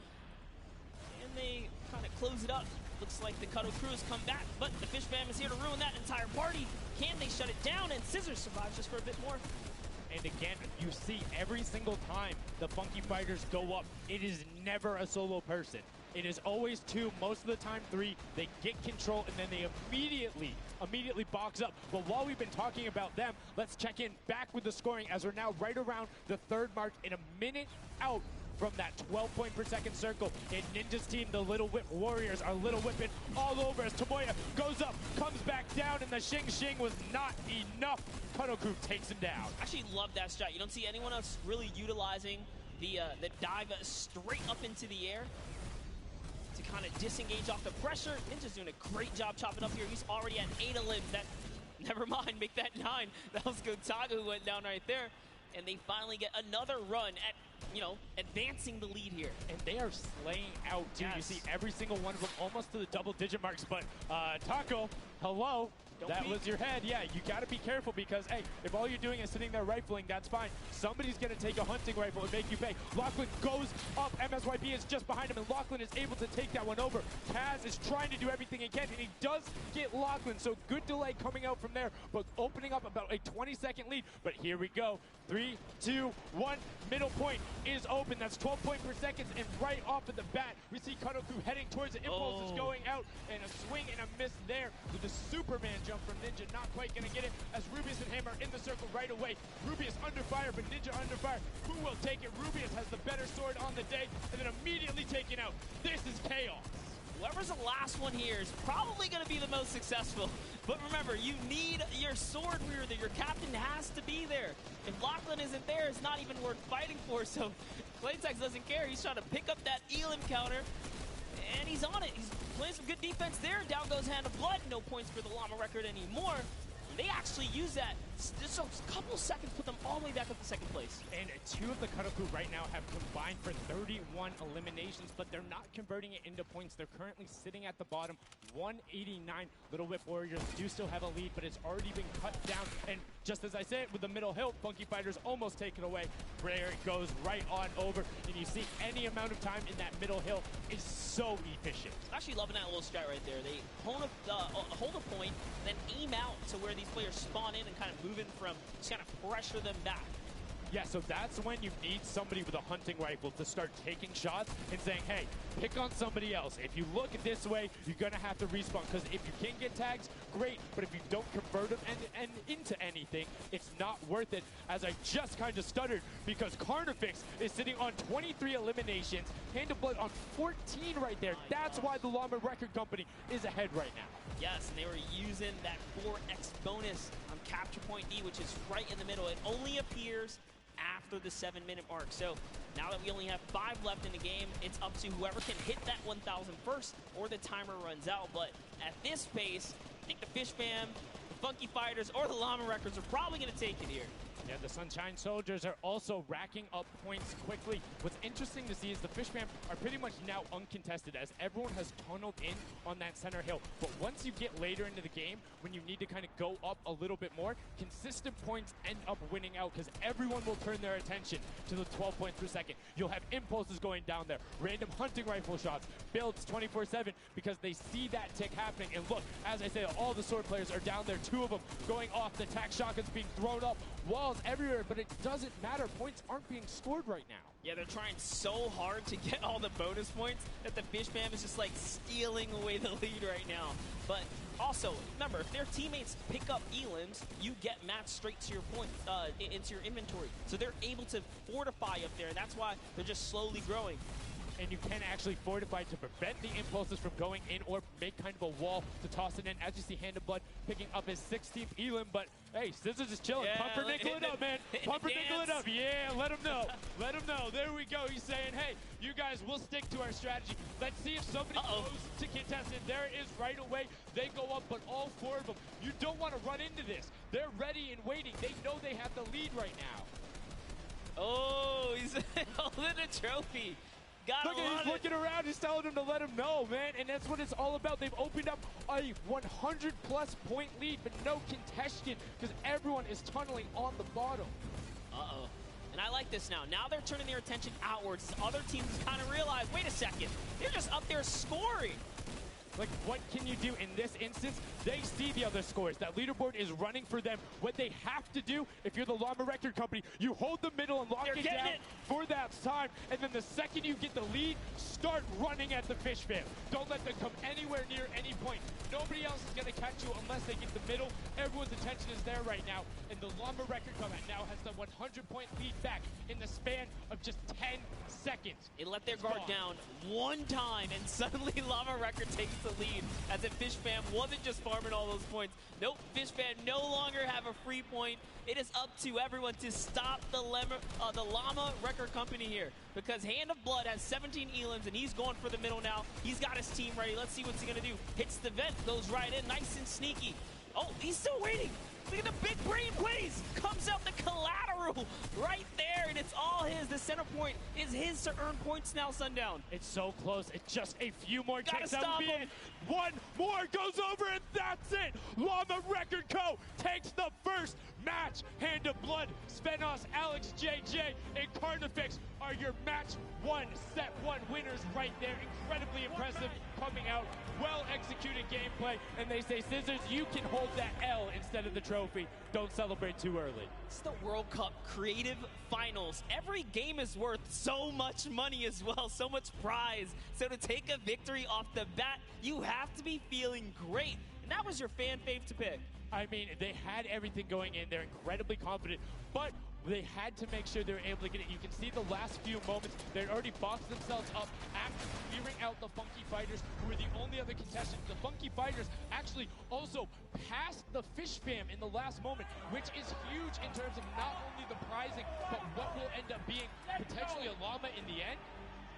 A: And they kind of close it up. Looks like the Cuddle Crew has come back, but the Fish Fam is here to ruin that entire party. Can they shut it down? And Scissors survives just for a bit more.
M: And again, you see every single time the Funky Fighters go up, it is never a solo person. It is always two, most of the time three. They get control and then they immediately box up. But while we've been talking about them, let's check in back with the scoring as we're now right around the third mark in a minute out from that 12 point per second circle. And Ninja's team, the Little Whip Warriors, are Little Whipping all over as Tomoya goes up, comes back down, and the Shing Shing was not enough. Cuddle Crew takes him down.
A: I actually love that strat. You don't see anyone else really utilizing the dive straight up into the air to kind of disengage off the pressure. Ninja's doing a great job chopping up here. He's already at 8 a limb. That, never mind, make that 9. That was Gotaga who went down right there. And they finally get another run at, you know, advancing the lead here.
M: And they are slaying out, too. Yes. You see every single one of them almost to the double-digit marks. But Taco, hello. That was your head. Yeah, you got to be careful because, hey, if all you're doing is sitting there rifling, that's fine. Somebody's going to take a hunting rifle and make you pay. Lachlan goes up. MSYP is just behind him, and Lachlan is able to take that one over. Kaz is trying to do everything he can, and he does get Lachlan, so good delay coming out from there, but opening up about a 20-second lead. But here we go. 3, 2, 1. Middle point is open. That's 12 point per second, and right off of the bat, we see Cuddle Crew heading towards it. Impulse is going out, and a swing and a miss there with the Superman jump from Ninja. Not quite going to get it as Rubius and Hammer in the circle right away. Rubius under fire, but Ninja under fire. Who will take it? Rubius has the better sword on the day, and then immediately taken out. This is chaos.
A: Whoever's the last one here is probably going to be the most successful. But remember, you need your sword wielder. Your captain has to be there. If Lachlan isn't there, it's not even worth fighting for. So Claytex doesn't care. He's trying to pick up that Elim counter. And he's on it. He's playing some good defense there. Down goes Hand of Blood. No points for the Llama record anymore. They actually use that. Just a couple seconds put them all the way back up to second place.
M: And two of the Cuddle Crew right now have combined for 31 eliminations, but they're not converting it into points. They're currently sitting at the bottom, 189. Little Whip Warriors do still have a lead, but it's already been cut down. And just as I said, with the middle hill, Funky Fighters almost taken away. There it goes right on over. And you see any amount of time in that middle hill is so efficient.
A: I'm actually loving that little strat right there. They hold a point, then aim out to where these players spawn in and kind of move in from, just kind of pressure them back.
M: Yeah, so that's when you need somebody with a hunting rifle to start taking shots and saying, hey, pick on somebody else. If you look this way, you're going to have to respawn, because if you can get tags, great, but if you don't convert them and into anything, it's not worth it. As I just kind of stuttered, because Carnifex is sitting on 23 eliminations, Hand of Blood on 14 right there. That's why the Llama Record Company is ahead right now.
A: Yes, and they were using that 4x bonus on Capture Point D, which is right in the middle. It only appears after the 7-minute mark. So now that we only have 5 left in the game, it's up to whoever can hit that 1,000 first or the timer runs out. But at this pace, I think the Fish Fam, the Funky Fighters, or the Llama Records are probably going to take it here.
M: Yeah, the Sunshine Soldiers are also racking up points quickly. What's interesting to see is the Fish Fam are pretty much now uncontested as everyone has tunneled in on that center hill. But once you get later into the game, when you need to kind of go up a little bit more, consistent points end up winning out because everyone will turn their attention to the 12 points per second. You'll have impulses going down there, random hunting rifle shots, builds 24/7 because they see that tick happening. And look, as I say, all the sword players are down there, 2 of them going off, the tac shotguns being thrown up, walls everywhere, but it doesn't matter. Points aren't being scored right now.
A: Yeah, they're trying so hard to get all the bonus points that the Fish Fam is just like stealing away the lead right now. But also, remember, if their teammates pick up elims, you get matched straight to your point, into your inventory. So they're able to fortify up there, and that's why they're just slowly growing.
M: And you can actually fortify to prevent the impulses from going in or make kind of a wall to toss it in. As you see, Hand of Blood picking up his 16th elim, but hey, Scissors is chilling.
A: Yeah,
M: Pumpernickel it up, man. Pumpernickel it up. Yeah, let him know. Let him know. There we go. He's saying, hey, you guys will stick to our strategy. Let's see if somebody goes to contest it. There it is right away. They go up, but all 4 of them. You don't want to run into this. They're ready and waiting. They know they have the lead right now.
A: Oh, he's holding a trophy.
M: Look, he's looking around, he's telling them to let him know, man, and that's what it's all about. They've opened up a 100-plus point lead, but no contention because everyone is tunneling on the bottom.
A: Uh-oh. And I like this now. Now they're turning their attention outwards. Other teams kind of realize, wait a second, they're just up there scoring.
M: Like, what can you do in this instance? They see the other scores. That leaderboard is running for them. What they have to do, if you're the Llama Record Company, you hold the middle and lock it down for that time. And then the second you get the lead, start running at the Fish Fam. Don't let them come anywhere near any point. Nobody else is going to catch you unless they get the middle. Everyone's attention is there right now. And the Llama Record Company now has the 100-point lead back in the span of just 10 seconds.
A: They let their guard down one time, and suddenly Llama Record takes the lead, as if Fish Fam wasn't just farming all those points. Nope, Fish Fam no longer have a free point. It is up to everyone to stop the Llama Record Company here, because Hand of Blood has 17 elims, and he's going for the middle now. He's got his team ready. Let's see what's he going to do. Hits the vent, goes right in, nice and sneaky. Oh, he's still waiting. Look at the big brain plays. Comes out the collateral right there, and it's all his. The center point is his to earn points now, Sundown.
M: It's so close. It's just a few more
A: Gotta
M: takes.
A: stop him.
M: One more goes over, and that's it. Llama Record Co. takes the first match. Hand of Blood, Spenos, Alex JJ, and Carnifex are your match one, set one winners right there. Incredibly impressive coming out. Well-executed gameplay. And they say, Scissors, you can hold that L instead of the trophy. Don't celebrate too early.
A: It's the World Cup Creative Finals. Every game is worth so much money as well, so much prize. So to take a victory off the bat, you have to be feeling great. And that was your fan fave to pick.
M: I mean, they had everything going in. They're incredibly confident, but they had to make sure they were able to get it. You can see the last few moments, they'd already boxed themselves up after clearing out the Funky Fighters, who were the only other contestants. The Funky Fighters actually also passed the Fish Fam in the last moment, which is huge in terms of not only the prizing, but what will end up being potentially a llama in the end.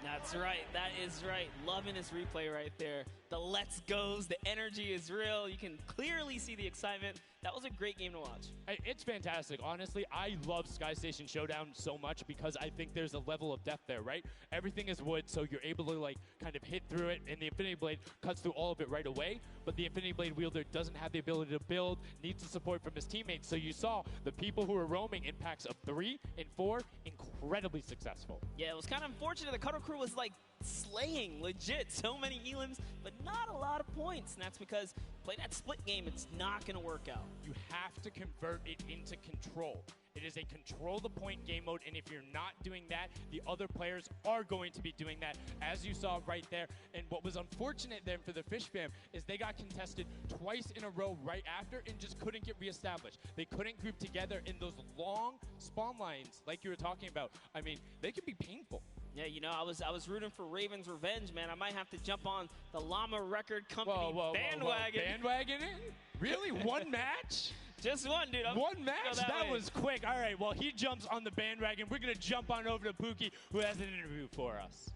A: That's right. That is right. Loving this replay right there. The let's goes, the energy is real. You can clearly see the excitement. That was a great game to watch.
M: It's fantastic. Honestly, I love Sky Station Showdown so much because I think there's a level of depth there, right? Everything is wood, so you're able to like kind of hit through it, and the Infinity Blade cuts through all of it right away. But the Infinity Blade wielder doesn't have the ability to build, needs the support from his teammates. So you saw the people who were roaming in packs of 3 and 4, incredibly successful.
A: Yeah, it was kind of unfortunate. The Cutter Crew was like slaying legit so many elims, but not a lot of points. And that's because play that split game, it's not going to work out.
M: You have to convert it into control. It is a control the point game mode, and if you're not doing that, the other players are going to be doing that, as you saw right there. And what was unfortunate then for the Fish Fam is they got contested twice in a row right after and just couldn't get reestablished. They couldn't group together in those long spawn lines like you were talking about. I mean, they could be painful.
A: Yeah, you know, I was rooting for Raven's Revenge, man. I might have to jump on the Llama Record Company bandwagon.
M: Bandwagon it? Really? One match?
A: Just one, dude.
M: One match? That was quick. All right, well, he jumps on the bandwagon. We're going to jump on over to Pookie, who has an interview for us.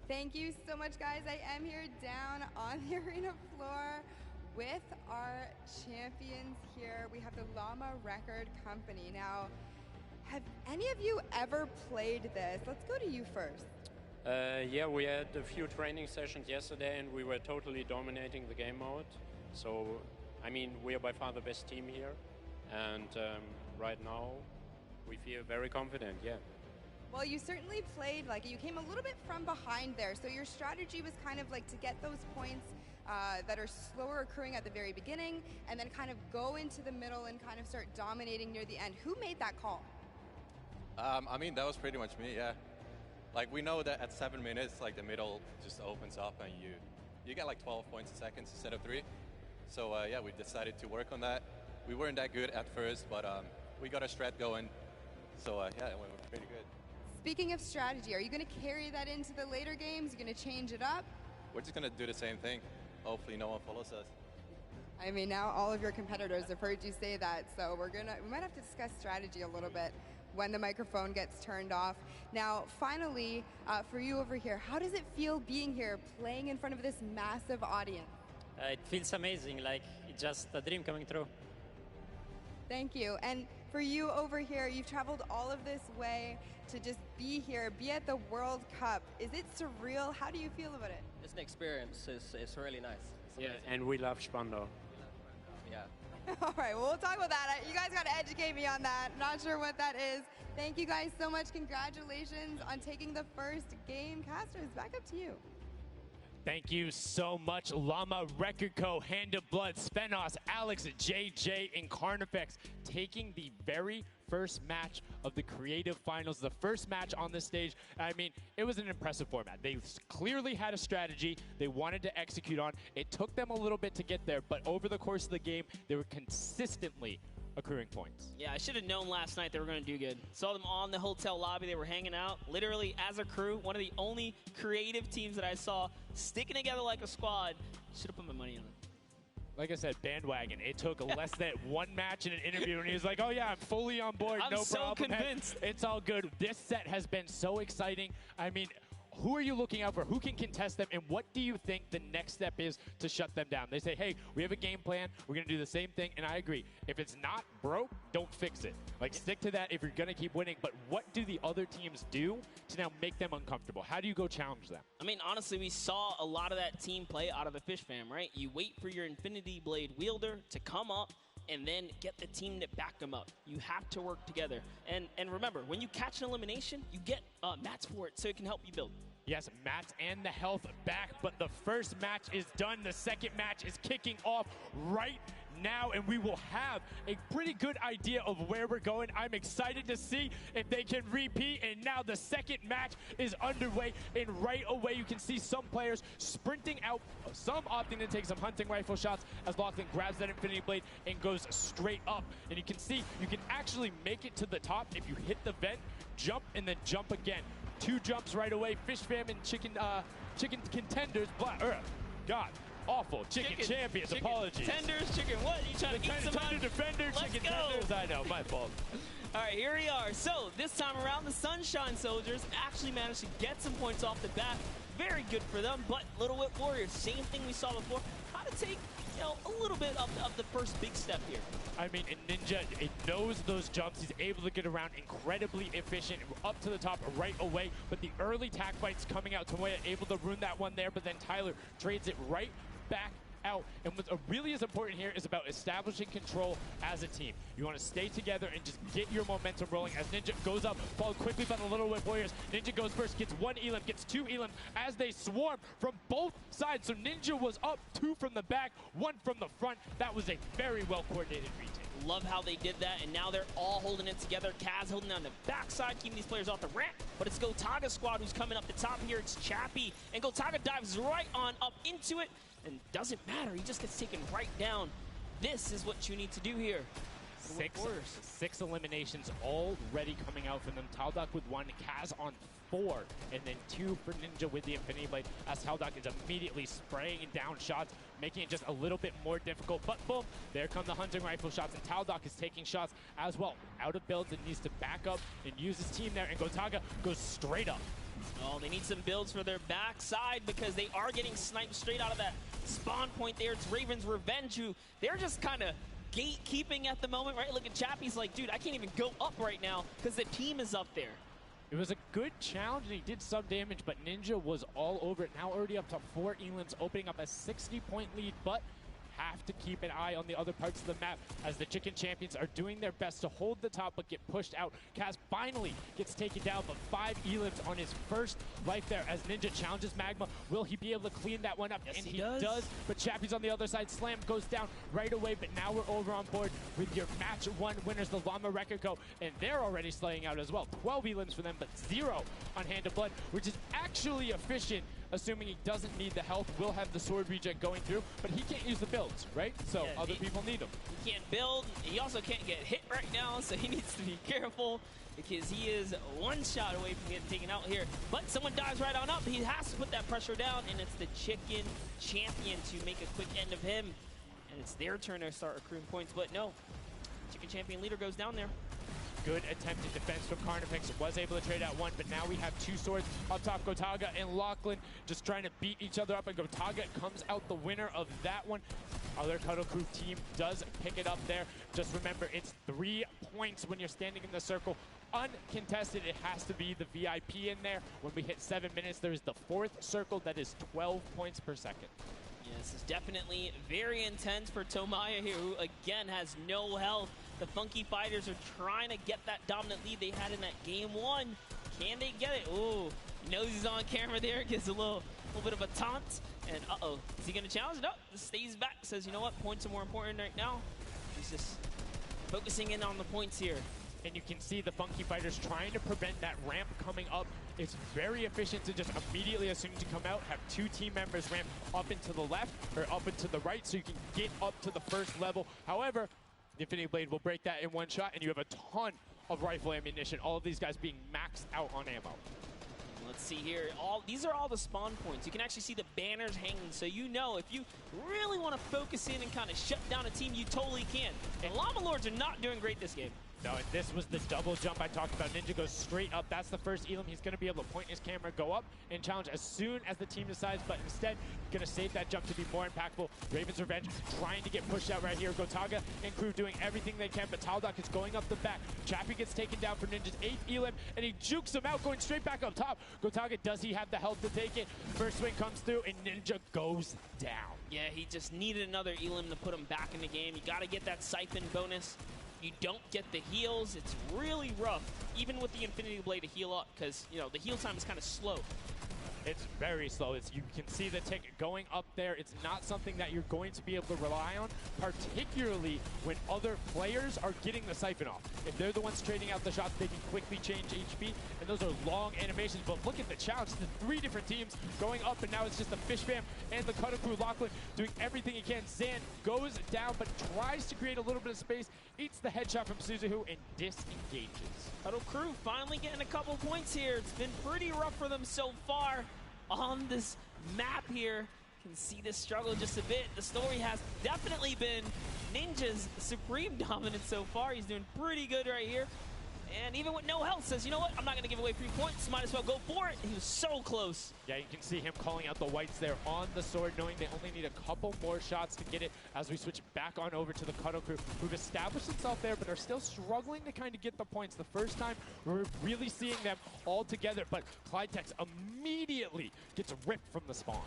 I: Thank you so much, guys. I am here down on the arena floor with our champions here. We have the Llama Record Company. Now, have any of you ever played this? Let's go to you first.
N: Yeah, we had a few training sessions yesterday, and we were totally dominating the game mode. So, I mean, we are by far the best team here, and right now we feel very confident, yeah.
I: Well, you certainly played, like, you came a little bit from behind there, so your strategy was kind of like to get those points that are slower occurring at the very beginning, and then kind of go into the middle and kind of start dominating near the end. Who made that call?
F: I mean, that was pretty much me, yeah. Like, we know that at 7 minutes, like, the middle just opens up and you get like 12 points a second instead of 3. So, yeah, we decided to work on that. We weren't that good at first, but we got a strat going. So, yeah, it went pretty good.
I: Speaking of strategy, are you going to carry that into the later games? You're going to change it up?
F: We're just going to do the same thing. Hopefully no one follows us.
I: I mean, now all of your competitors have heard you say that, so we might have to discuss strategy a little bit when the microphone gets turned off. Now, finally, for you over here, how does it feel being here, playing in front of this massive audience?
O: It feels amazing, like it's just a dream coming true.
I: Thank you. And for you over here, you've traveled all of this way to just be here, be at the World Cup. Is it surreal? How do you feel about it?
P: It's an experience. It's really nice.
N: Yeah, and we love Spandau.
P: Yeah.
I: All right, well, we'll talk about that. You guys got to educate me on that. Not sure what that is. Thank you guys so much. Congratulations on taking the first game. Casters, back up to you.
M: Thank you so much, Llama, Record Co., Hand of Blood, Spenos, Alex, JJ, and Carnifex taking the very first match of the Creative Finals, the first match on this stage. I mean, it was an impressive format. They clearly had a strategy they wanted to execute on. It took them a little bit to get there, but over the course of the game, they were consistently accruing points.
Q: Yeah, I should have known last night they were going to do good. Saw them on the hotel lobby. They were hanging out, literally as a crew. One of the only creative teams that I saw sticking together like a squad. Should have put my money on them.
M: Like I said, bandwagon. It took less than one match in an interview, and he was like, oh, yeah, I'm fully on board.
Q: I'm
M: no
Q: so
M: problem.
Q: convinced.
M: It's all good. This set has been so exciting. I mean, who are you looking out for? Who can contest them? And what do you think the next step is to shut them down? They say, hey, we have a game plan. We're going to do the same thing. And I agree. If it's not broke, don't fix it. Like, stick to that if you're going to keep winning. But what do the other teams do to now make them uncomfortable? How do you go challenge them?
Q: I mean, honestly, we saw a lot of that team play out of the Fish Fam, right? You wait for your Infinity Blade wielder to come up and then get the team to back them up. You have to work together. And remember, when you catch an elimination, you get mats for it so it can help you build.
M: Yes, mats and the health back, but the first match is done. The second match is kicking off right now, and we will have a pretty good idea of where we're going. I'm excited to see if they can repeat, and now the second match is underway, and right away you can see some players sprinting out, some opting to take some hunting rifle shots as Lachlan grabs that Infinity Blade and goes straight up. And you can see you can actually make it to the top if you hit the vent, jump, and then jump again. 2 jumps right away. Fish Fam and chicken contenders. God, awful. Chicken champions. Apologies.
Q: Tenders, chicken what? You trying to eat some
M: Tender defenders,
Q: Let's
M: chicken
Q: go.
M: tenders. I know, my fault.
Q: All right, here we are. So this time around, the Sunshine Soldiers actually managed to get some points off the bat. Very good for them, but Little Whip Warriors, same thing we saw before. How to take, a little bit of the first big step here.
M: I mean, Ninja, it knows those jumps. He's able to get around incredibly efficient, up to the top right away. But the early tack fights coming out, Tomoya able to ruin that one there, but then Tyler trades it right back out. And what's really is important here is about establishing control as a team. You want to stay together and just get your momentum rolling as Ninja goes up, followed quickly by the Little Whip Warriors. Ninja goes first, gets 1 elim, gets 2 elim as they swarm from both sides. So Ninja was up 2 from the back, 1 from the front. That was a very well-coordinated retake.
Q: Love how they did that, and now they're all holding it together. Kaz holding down the backside, keeping these players off the ramp. But it's Gotaga's squad who's coming up the top here. It's Chappie, and Gotaga dives right on up into it, and doesn't matter. He just gets taken right down. This is what you need to do here.
M: 6 eliminations already coming out from them. Taldock with 1, Kaz on 4, and then 2 for Ninja with the Infinity Blade as Taldock is immediately spraying down shots, making it just a little bit more difficult. But boom, there come the hunting rifle shots, and Taldock is taking shots as well. Out of builds and needs to back up and use his team there, and Gotaga goes straight up.
Q: Oh, they need some builds for their backside because they are getting sniped straight out of that spawn point there. It's Raven's Revenge, who they're just kind of gatekeeping at the moment, right? Look at Chappie's like, dude, I can't even go up right now because the team is up there.
M: It was a good challenge, and he did some damage, but Ninja was all over it. Now already up to 4 elims, opening up a 60-point lead, but have to keep an eye on the other parts of the map as the Chicken Champions are doing their best to hold the top but get pushed out. Kaz finally gets taken down, but 5 elims on his first life there as Ninja challenges Magma. Will he be able to clean that one up?
Q: Yes,
M: and
Q: he does.
M: But Chappie's on the other side. Slam goes down right away, but now we're over on board with your match 1 winners, the Llama Record Co., and they're already slaying out as well. 12 elims for them, but 0 on Hand of Blood, which is actually efficient. Assuming he doesn't need the health, will have the sword regen going through, but he can't use the builds, right? So
Q: Yeah,
M: other people need them.
Q: He can't build. He also can't get hit right now, so he needs to be careful because he is 1 shot away from getting taken out here. But someone dives right on up. He has to put that pressure down, and it's the Chicken Champion to make a quick end of him. And it's their turn to start accruing points, but no. Chicken Champion leader goes down there.
M: Good attempted defense from Carnifex. Was able to trade out 1, but now we have 2 swords up top. Gotaga and Lachlan just trying to beat each other up, and Gotaga comes out the winner of that one. Other Cuddle Crew team does pick it up there. Just remember, it's 3 points when you're standing in the circle. Uncontested, it has to be the VIP in there. When we hit 7 minutes, there is the 4th circle that is 12 points per second.
Q: Yeah, this is definitely very intense for Tomoya here, who again has no health. The Funky Fighters are trying to get that dominant lead they had in that game 1. Can they get it? Ooh, he knows he's on camera there, gives a little bit of a taunt. And uh-oh, is he going to challenge? No, stays back, says, you know what, points are more important right now. He's just focusing in on the points here.
M: And you can see the Funky Fighters trying to prevent that ramp coming up. It's very efficient to just immediately, as soon as you come out, have 2 team members ramp up into the left or up into the right so you can get up to the first level. However, the Infinity Blade will break that in one shot, and you have a ton of rifle ammunition. All of these guys being maxed out on ammo.
Q: Let's see here. These are all the spawn points. You can actually see the banners hanging, so you know if you really want to focus in and kind of shut down a team, you totally can. And Llama Lords are not doing great this game.
M: No, and this was the double jump I talked about. Ninja goes straight up. That's the first Elam. He's going to be able to point his camera, go up, and challenge as soon as the team decides, but instead, going to save that jump to be more impactful. Raven's Revenge trying to get pushed out right here. Gotaga and crew doing everything they can, but Taldock is going up the back. Chappie gets taken down for Ninja's 8th Elam, and he jukes him out, going straight back up top. Gotaga, does he have the health to take it? First swing comes through, and Ninja goes down.
Q: Yeah, he just needed another Elam to put him back in the game. You got to get that siphon bonus. You don't get the heals. It's really rough, even with the Infinity Blade to heal up, because, you know, the heal time is kind of slow.
M: It's very slow. You can see the tick going up there. It's not something that you're going to be able to rely on, particularly when other players are getting the siphon off. If they're the ones trading out the shots, they can quickly change HP, and those are long animations. But look at the challenge. The 3 different teams going up, and now it's just the Fish Fam and the Cutter Crew. Lachlan doing everything he can. Zan goes down, but tries to create a little bit of space, eats the headshot from Suzuhu, and disengages.
Q: Cutter Crew finally getting a couple points here. It's been pretty rough for them so far on this map here. You can see this struggle just a bit. The story has definitely been Ninja's supreme dominance so far. He's doing pretty good right here. And even with no health, says, you know what, I'm not going to give away free points. Might as well go for it. He was so close.
M: Yeah, you can see him calling out the whites there on the sword, knowing they only need a couple more shots to get it as we switch back on over to the Cuddle Crew, who've established themselves there, but are still struggling to kind of get the points. The first time we're really seeing them all together, but Clyde Tex immediately gets ripped from the spawn.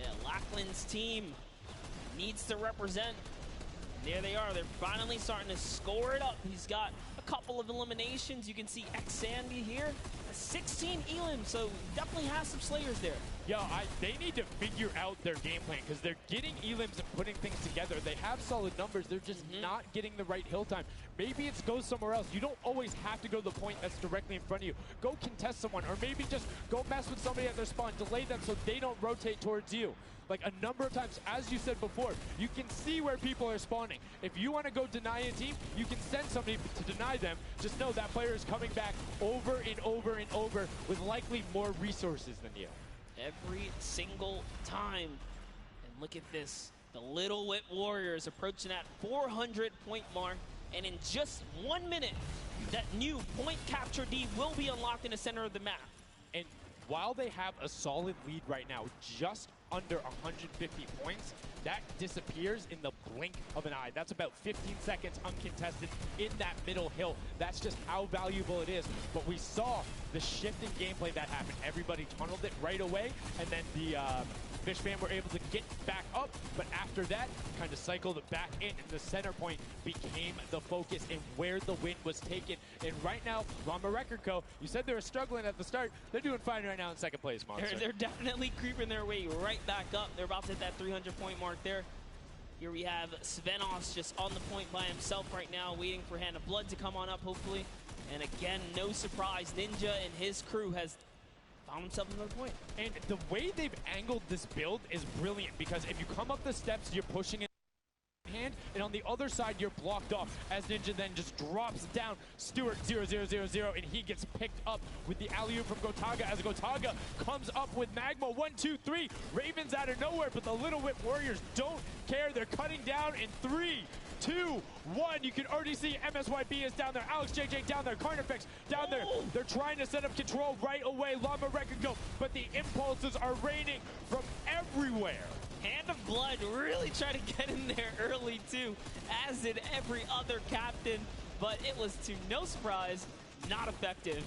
Q: Yeah, Lachlan's team needs to represent. There they are. They're finally starting to score it up. He's got a couple of eliminations. You can see X-Sandy here. 16 Elam, so definitely has some Slayers there.
M: Yeah, they need to figure out their game plan because they're getting Elams and putting things together. They have solid numbers. They're just not getting the right hill time. Maybe it's go somewhere else. You don't always have to go to the point that's directly in front of you. Go contest someone, or maybe just go mess with somebody at their spawn. Delay them so they don't rotate towards you. Like a number of times, as you said before, you can see where people are spawning. If you want to go deny a team, you can send somebody to deny them. Just know that player is coming back over and over and over with likely more resources than you.
Q: Every single time. And look at this. The Little Whip Warriors approaching that 400-point mark. And in just 1 minute, that new point capture D will be unlocked in the center of the map.
M: And while they have a solid lead right now, just under 150 points, that disappears in the blink of an eye. That's about 15 seconds uncontested in that middle hill. That's just how valuable it is. But we saw the shift in gameplay that happened. Everybody tunneled it right away, and then the Fish Fam were able to get back up, but after that, kind of cycled back in, and the center point became the focus and where the win was taken. And right now, Llama Record Co., you said they were struggling at the start. They're doing fine right now in second place, Monster.
Q: They're definitely creeping their way right back up. They're about to hit that 300-point mark there. Here we have Svenos just on the point by himself right now, waiting for Hand of Blood to come on up, hopefully. And again, no surprise, Ninja and his crew has found himself another point.
M: And the way they've angled this build is brilliant, because if you come up the steps, you're pushing it hand, and on the other side you're blocked off as Ninja then just drops down Stewart 0-0-0-0, and he gets picked up with the alley-oop from Gotaga as Gotaga comes up with Magma. 1, 2, 3. Ravens out of nowhere, but the Little Whip Warriors don't care. They're cutting down in 3, 2, 1. You can already see MSYB is down there. Alex JJ down there. Carnifex down there. They're trying to set up control right away. Llama Record go, but the impulses are raining from everywhere.
Q: Hand of Blood really tried to get in there early too, as did every other captain, but it was to no surprise not effective.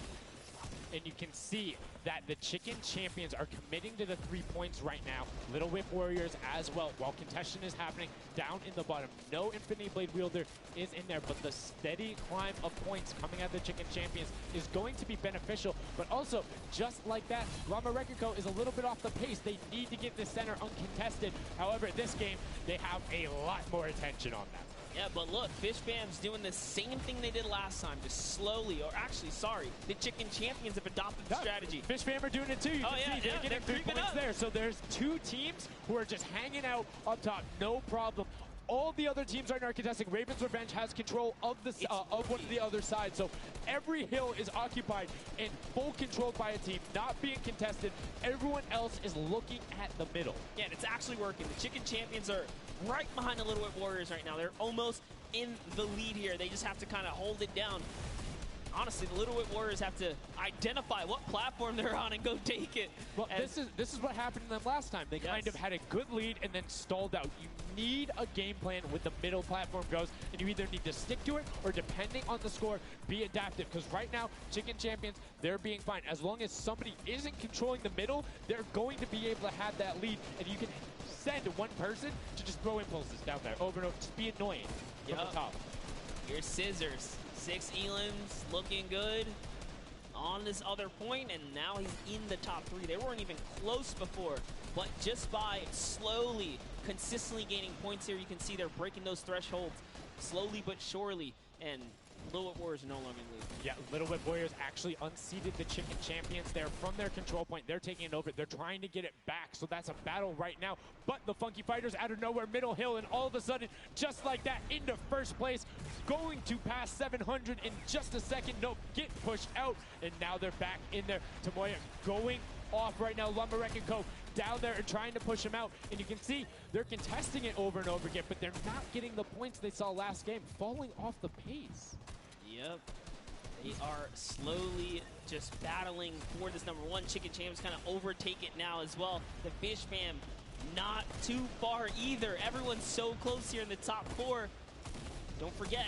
M: And you can see that the Chicken Champions are committing to the 3 points right now. Little Whip Warriors as well, while contention is happening down in the bottom. No Infinity Blade Wielder is in there, but the steady climb of points coming at the Chicken Champions is going to be beneficial. But also, just like that, Llama Record Co. is a little bit off the pace. They need to get the center uncontested. However, this game, they have a lot more attention on them.
Q: Yeah, but look, Fish Fam's doing the same thing they did last time, just slowly, or actually, sorry, the Chicken Champions have adopted the strategy.
M: Fish Fam are doing it too. You can see they're getting 3 points there. So there's 2 teams who are just hanging out up top, no problem. All the other teams are contesting. Raven's Revenge has control of the of one of the other side. So every hill is occupied and full controlled by a team, not being contested. Everyone else is looking at the middle.
Q: Yeah, and it's actually working. The Chicken Champions are right behind the Little Whip Warriors right now. They're almost in the lead here. They just have to kind of hold it down. Honestly, the Little Whip Warriors have to identify what platform they're on and go take it.
M: Well, this is what happened to them last time. They kind of had a good lead and then stalled out. You need a game plan with the middle platform goes, and you either need to stick to it or, depending on the score, be adaptive. Because right now, Chicken Champions, they're being fine. As long as somebody isn't controlling the middle, they're going to be able to have that lead, and you can send one person to just throw impulses down there over and over. Just be annoying from the top.
Q: Here's Scissors. 6 Elans looking good on this other point, and now he's in the top 3. They weren't even close before, but just by slowly, consistently gaining points here, you can see they're breaking those thresholds slowly but surely, and Little Whip Warriors are no longer in the lead.
M: Yeah, Little Whip Warriors actually unseated the Chicken Champions there from their control point. They're taking it over. They're trying to get it back, so that's a battle right now. But the Funky Fighters out of nowhere, middle hill, and all of a sudden, just like that, into first place, going to pass 700 in just a second. Nope, get pushed out, and now they're back in there. Tomoya going off right now. Llama Record Co. down there and trying to push him out, and you can see they're contesting it over and over again, but they're not getting the points they saw last game, falling off the pace.
Q: Yep. They are slowly just battling for this number 1. Chicken Champs kind of overtake it now as well. The Fish Fam not too far either. Everyone's so close here in the top 4. Don't forget,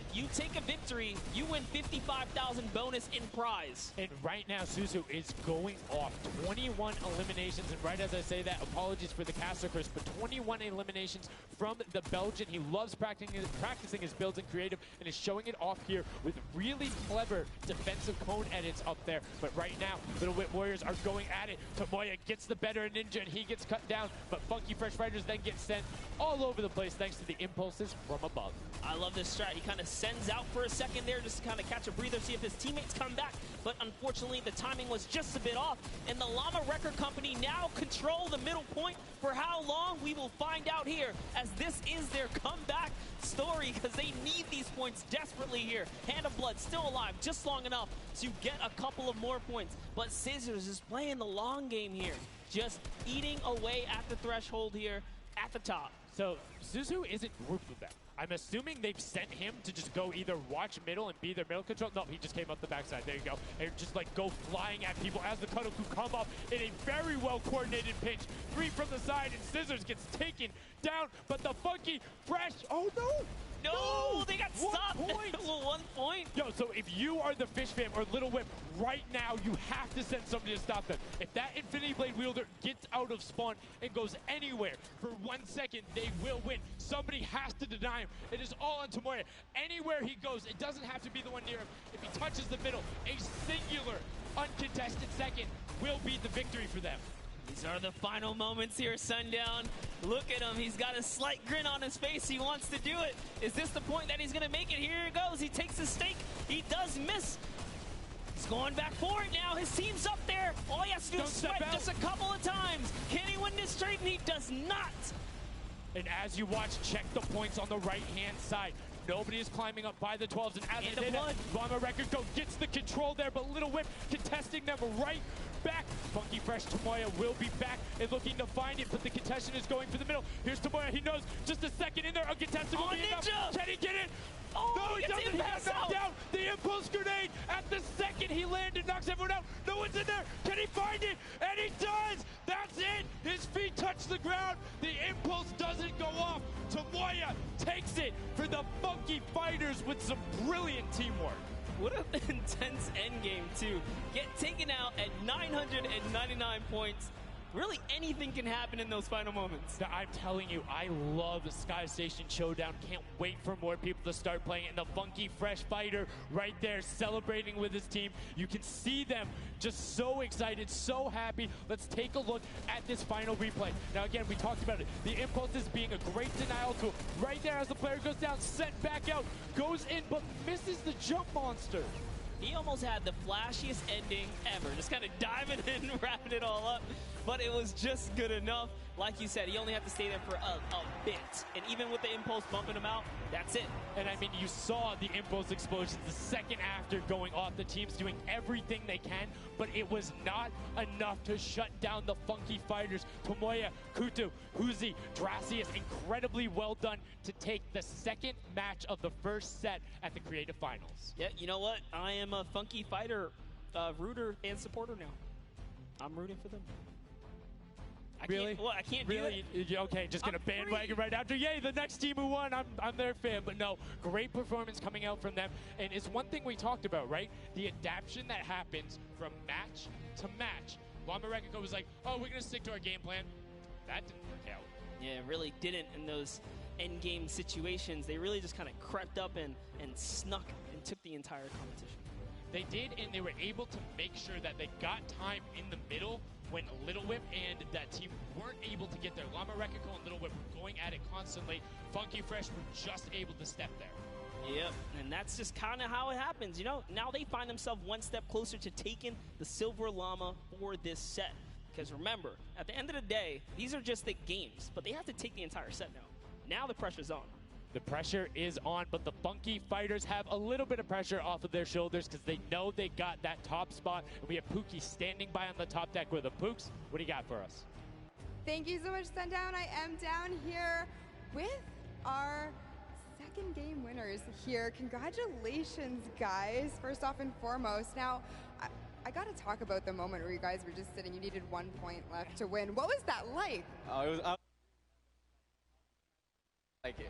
Q: if you take a victory, you win 55,000 bonus in prize.
M: And right now, Suzu is going off 21 eliminations. And right as I say that, apologies for the caster curse, but 21 eliminations from the Belgian. He loves practicing his builds in creative and is showing it off here with really clever defensive cone edits up there. But right now, Little Whip Warriors are going at it. Tomoya gets the better of Ninja and he gets cut down, but Funky Fresh Fighters then get sent all over the place thanks to the impulses from above.
Q: I love this strat. He kind of sends out for a second there just to kind of catch a breather, see if his teammates come back. But unfortunately, the timing was just a bit off. And the Llama Record Company now control the middle point. For how long, we will find out here, as this is their comeback story, because they need these points desperately here. Hand of Blood still alive just long enough to get a couple of more points. But Scissors is playing the long game here, just eating away at the threshold here at the top.
M: So Suzu isn't grouped with them. I'm assuming they've sent him to just go either watch middle and be their middle control. No, he just came up the backside. There you go. And just like go flying at people as the Kadoku come up in a very well coordinated pinch. 3 from the side, and Scissors gets taken down. But the Funky Fresh, oh no!
Q: No, they got stopped. 1 point.
M: Yo, so if you are the Fish Fam or Little Whip, right now you have to send somebody to stop them. If that Infinity Blade Wielder gets out of spawn and goes anywhere for 1 second, they will win. Somebody has to deny him. It is all on Tomoya. Anywhere he goes, it doesn't have to be the one near him. If he touches the middle, a singular uncontested second will be the victory for them.
Q: These are the final moments here, Sundown. Look at him. He's got a slight grin on his face. He wants to do it. Is this the point that he's going to make it? Here he goes. He takes his stake. He does miss. He's going back for it now. His team's up there. All he has to do is swipe just a couple of times. Can he win this straight? And he does not.
M: And as you watch, check the points on the right-hand side. Nobody is climbing up by the 12s. And as they did, Llama Record Co. gets the control there, but Little Whip contesting them right back. Funky Fresh Tomoya will be back and looking to find it, but the contestant is going for the middle. Here's Tomoya. He knows just a second in there. Uncontested will be enough. Can he get it?
Q: Oh,
M: no, he doesn't. He has knocked down the impulse grenade at the second he landed, knocks everyone out. No one's in there. Can he find it? And he does. That's it. His feet touch the ground. The impulse doesn't go off. Tomoya takes it for the Funky Fighters with some brilliant teamwork.
Q: What an intense endgame, too. Get taken out at 999 points. Really, anything can happen in those final moments.
M: I'm telling you, I love the Sky Station Showdown. Can't wait for more people to start playing. And the funky, fresh fighter right there celebrating with his team. You can see them just so excited, so happy. Let's take a look at this final replay. Now, again, we talked about it. The impulse is being a great denial tool. Right there as the player goes down, sent back out, goes in, but misses the jump monster.
Q: He almost had the flashiest ending ever. Just kind of diving in, wrapping it all up. But it was just good enough. Like you said, he only had to stay there for a bit. And even with the impulse bumping him out, that's it.
M: And I mean, you saw the impulse explosions the second after going off. The team's doing everything they can, but it was not enough to shut down the funky fighters. Tomoya, Kutu, Huzi, Dracius, incredibly well done to take the second match of the first set at the Creative Finals.
Q: Yeah, you know what? I am a funky fighter rooter and supporter now. I'm rooting for them.
M: Really?
Q: I can't
M: really?
Q: do it.
M: Okay, just gonna bandwagon right after. Yay, the next team who won, I'm their fan. But no, great performance coming out from them. And it's one thing we talked about, right? The adaptation that happens from match to match. Llama Rekiko was like, oh, we're gonna stick to our game plan. That didn't work out.
Q: Yeah, it really didn't in those end game situations. They really just kind of crept up and snuck and took the entire competition.
M: They did, and they were able to make sure that they got time in the middle when Little Whip and that team weren't able to get there. Llama Rekiko and Little Whip were going at it constantly. Funky Fresh were just able to step there.
Q: Yep, and that's just kind of how it happens, you know? Now they find themselves one step closer to taking the Silver Llama for this set. Because remember, at the end of the day, these are just the games, but they have to take the entire set now. Now the pressure's on.
M: The pressure is on, but the funky fighters have a little bit of pressure off of their shoulders because they know they got that top spot. And we have Pookie standing by on the top deck with the Pooks. What do you got for us?
I: Thank you so much, Sundown. I am down here with our second game winners here. Congratulations, guys, first off and foremost. Now, I got to talk about the moment where you guys were just sitting. You needed 1 point left to win. What was that like?
J: It was like it.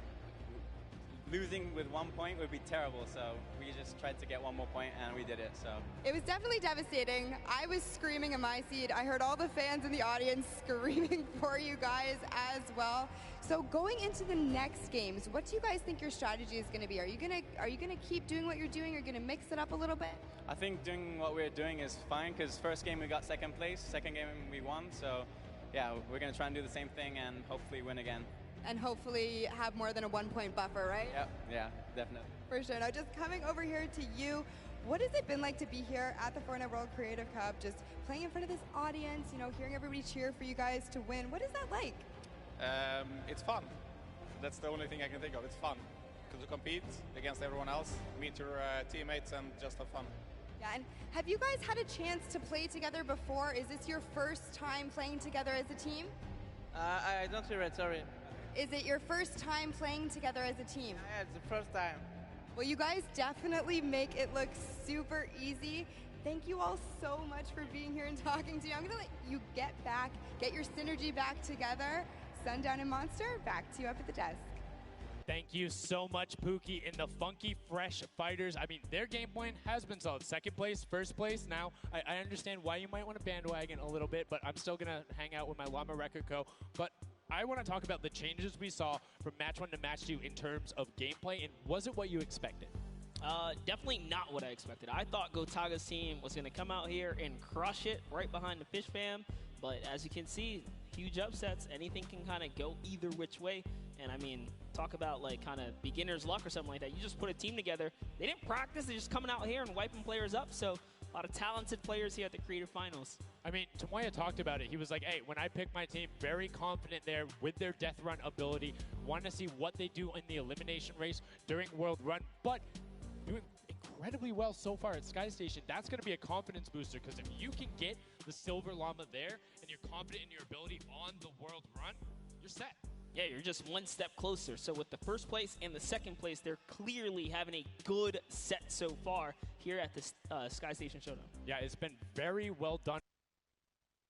J: Losing with 1 point would be terrible, so we just tried to get 1 more point, and we did it, so.
I: It was definitely devastating. I was screaming in my seat. I heard all the fans in the audience screaming for you guys as well. So going into the next games, what do you guys think your strategy is going to be? Are you gonna keep doing what you're doing, or going to mix it up a little bit?
J: I think doing what we're doing is fine, because first game we got second place, second game we won, so yeah, we're going to try and do the same thing and hopefully win again.
I: And hopefully have more than a 1 point buffer, right?
J: Yep, yeah, definitely.
I: For sure. Now, just coming over here to you, what has it been like to be here at the Fortnite World Creative Cup, just playing in front of this audience, you know, hearing everybody cheer for you guys to win? What is that like?
R: It's fun. That's the only thing I can think of. It's fun to compete against everyone else, meet your teammates, and just have fun.
I: Yeah, and have you guys had a chance to play together before? Is this your first time playing together as a team?
S: I don't hear it, sorry.
I: Is it your first time playing together as a team?
S: Yeah, it's the first time.
I: Well, you guys definitely make it look super easy. Thank you all so much for being here and talking to me. I'm going to let you get your synergy back together. Sundown and Monster, back to you up at the desk.
M: Thank you so much, Pookie, and the funky, fresh fighters. I mean, their game plan has been solid. Second place, first place. Now, I understand why you might want to bandwagon a little bit, but I'm still going to hang out with my Llama Rekiko. But I want to talk about the changes we saw from match 1 to match 2 in terms of gameplay, and was it what you expected?
Q: Definitely not what I expected. I thought Gotaga's team was going to come out here and crush it right behind the Fish Fam, but as you can see, huge upsets. Anything can kind of go either which way, and I mean, talk about like kind of beginner's luck or something like that. You just put a team together. They didn't practice. They're just coming out here and wiping players up, so a lot of talented players here at the Creative Finals.
M: I mean, Tomoya talked about it. He was like, hey, when I picked my team, very confident there with their Death Run ability. Want to see what they do in the elimination race during World Run, but doing incredibly well so far at Sky Station. That's going to be a confidence booster, because if you can get the Silver Llama there and you're confident in your ability on the World Run, you're set.
Q: Yeah, you're just one step closer. So with the first place and the second place, they're clearly having a good set so far here at the Sky Station Showdown.
M: Yeah, it's been very well done.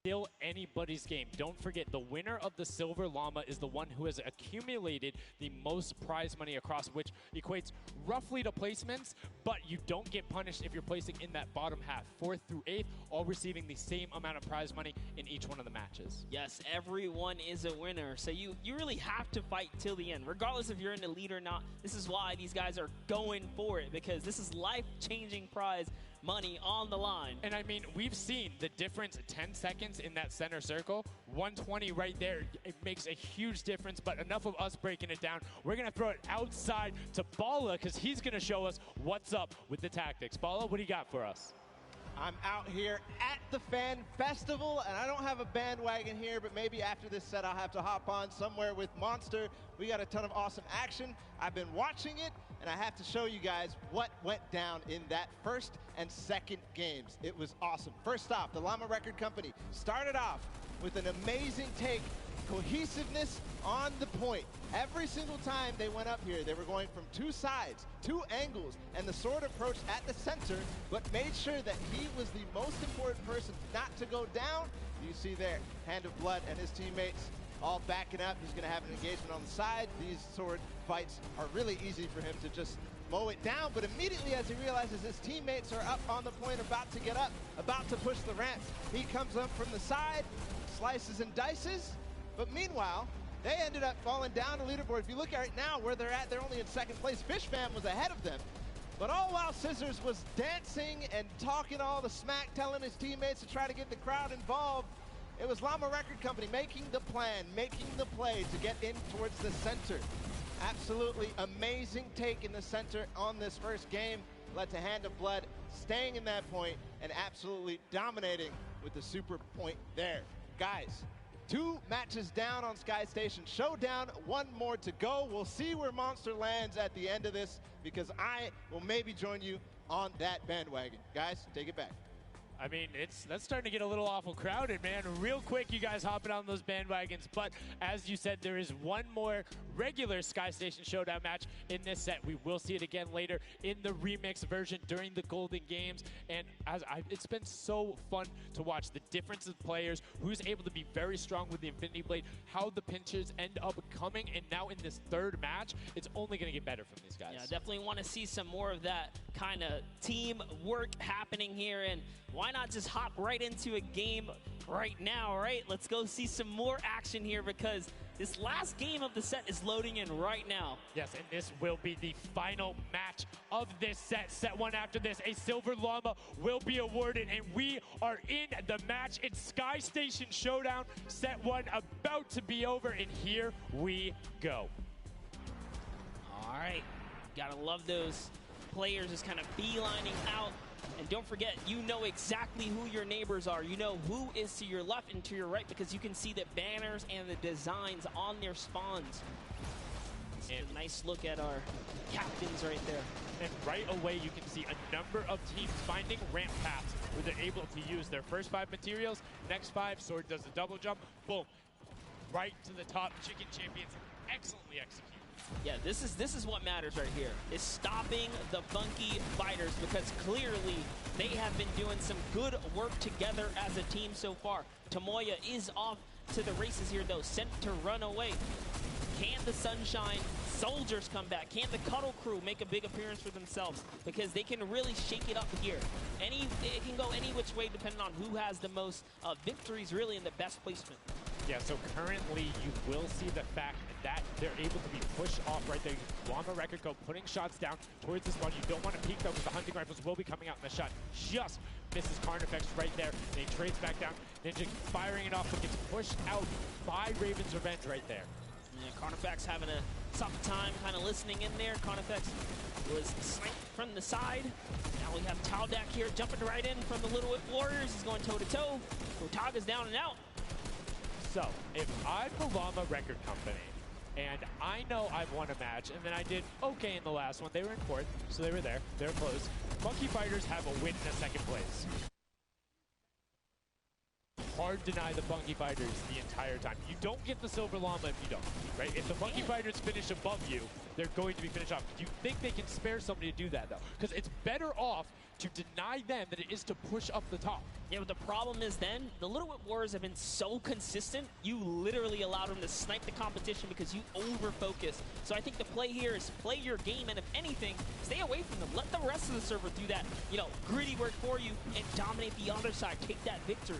M: still anybody's game. Don't forget, the winner of the Silver Llama is the one who has accumulated the most prize money across, which equates roughly to placements, but you don't get punished if you're placing in that bottom half. 4th through 8th, all receiving the same amount of prize money in each one of the matches.
Q: Yes, everyone is a winner, so you really have to fight till the end. Regardless if you're in the lead or not, this is why these guys are going for it, because this is life-changing prize money on the line.
M: And I mean, we've seen the difference 10 seconds in that center circle. 120 right there. It makes a huge difference, but enough of us breaking it down. We're going to throw it outside to Bala because he's going to show us what's up with the tactics. Bala, what do you got for us?
C: I'm out here at the Fan Festival, and I don't have a bandwagon here, but maybe after this set I'll have to hop on somewhere with Monster. We got a ton of awesome action. I've been watching it, and I have to show you guys what went down in that first and second games. It was awesome. First off, the Llama Record Company started off with an amazing take, cohesiveness on the point. Every single time they went up here, they were going from 2 sides, 2 angles, and the sword approached at the center, but made sure that he was the most important person not to go down. You see there, Hand of Blood and his teammates all backing up. He's going to have an engagement on the side. These sword fights are really easy for him to just mow it down, but immediately as he realizes his teammates are up on the point, about to get up, about to push the ramps, he comes up from the side, slices and dices, but meanwhile, they ended up falling down the leaderboard. If you look at right now where they're at, they're only in 2nd place. Fish Fam was ahead of them. But all while Scissors was dancing and talking all the smack, telling his teammates to try to get the crowd involved, it was Llama Record Company making the plan, making the play to get in towards the center. Absolutely amazing take in the center on this first game. Led to Hand of Blood staying in that point and absolutely dominating with the super point there. Guys, 2 matches down on Sky Station Showdown, 1 more to go. We'll see where Monster lands at the end of this, because I will maybe join you on that bandwagon. Guys, take it back.
M: I mean, that's starting to get a little awful crowded, man. Real quick, you guys hopping on those bandwagons. But as you said, there is 1 more regular Sky Station Showdown match in this set. We will see it again later in the remix version during the Golden Games. And it's been so fun to watch the difference of players, who's able to be very strong with the Infinity Blade, how the pinches end up coming. And now in this 3rd match, it's only going to get better from these guys.
Q: Yeah, definitely want to see some more of that kind of teamwork happening here. And why not just hop right into a game right now, right? Let's go see some more action here, because this last game of the set is loading in right now.
M: Yes, and this will be the final match of this set. Set 1 after this, a Silver Llama will be awarded, and we are in the match. It's Sky Station Showdown. Set 1 about to be over, and here we go.
Q: All right, gotta love those players just kind of beelining out. And don't forget, you know exactly who your neighbors are. You know who is to your left and to your right, because you can see the banners and the designs on their spawns. And a nice look at our captains right there.
M: And right away, you can see a number of teams finding ramp paths where they're able to use their first 5 materials. Next 5, Sword does a double jump. Boom. Right to the top. Chicken Champions excellently executed.
Q: Yeah, this is what matters right here, is stopping the funky fighters, because clearly they have been doing some good work together as a team so far. Tomoya is off to the races here, though, sent to run away. Can the Sunshine Soldiers come back? Can the Cuddle Crew make a big appearance for themselves? Because they can really shake it up here. It can go any which way depending on who has the most victories, really, in the best placement.
M: Yeah, so currently you will see the fact that they're able to be pushed off right there. Llama Record Go putting shots down towards the spawn. You don't want to peek, though, because the hunting rifles will be coming out, and the shot just misses Carnifex right there. And he trades back down. Ninja firing it off, but gets pushed out by Raven's Revenge right there.
Q: Yeah, Carnifex having a tough time kind of listening in there. Carnifex was sniped from the side. Now we have Taldak here jumping right in from the Little Whip Warriors. He's going toe-to-toe. Otaga's down and out.
M: So, if I'm the Llama Record Company, and I know I've won a match, and then I did okay in the last one. They were in 4th, so they were there. They were close. Monkey Fighters have a win in 2nd place. Hard deny the Funky Fighters the entire time. You don't get the Silver Llama if you don't, right? If the Funky Fighters finish above you, they're going to be finished off. Do you think they can spare somebody to do that, though? Because it's better off to deny them than it is to push up the top.
Q: Yeah, but the problem is then, the Little Whip Warriors have been so consistent, you literally allowed them to snipe the competition because you over-focus. So I think the play here is play your game, and if anything, stay away from them. Let the rest of the server do that, you know, gritty work for you and dominate the other side. Take that victory.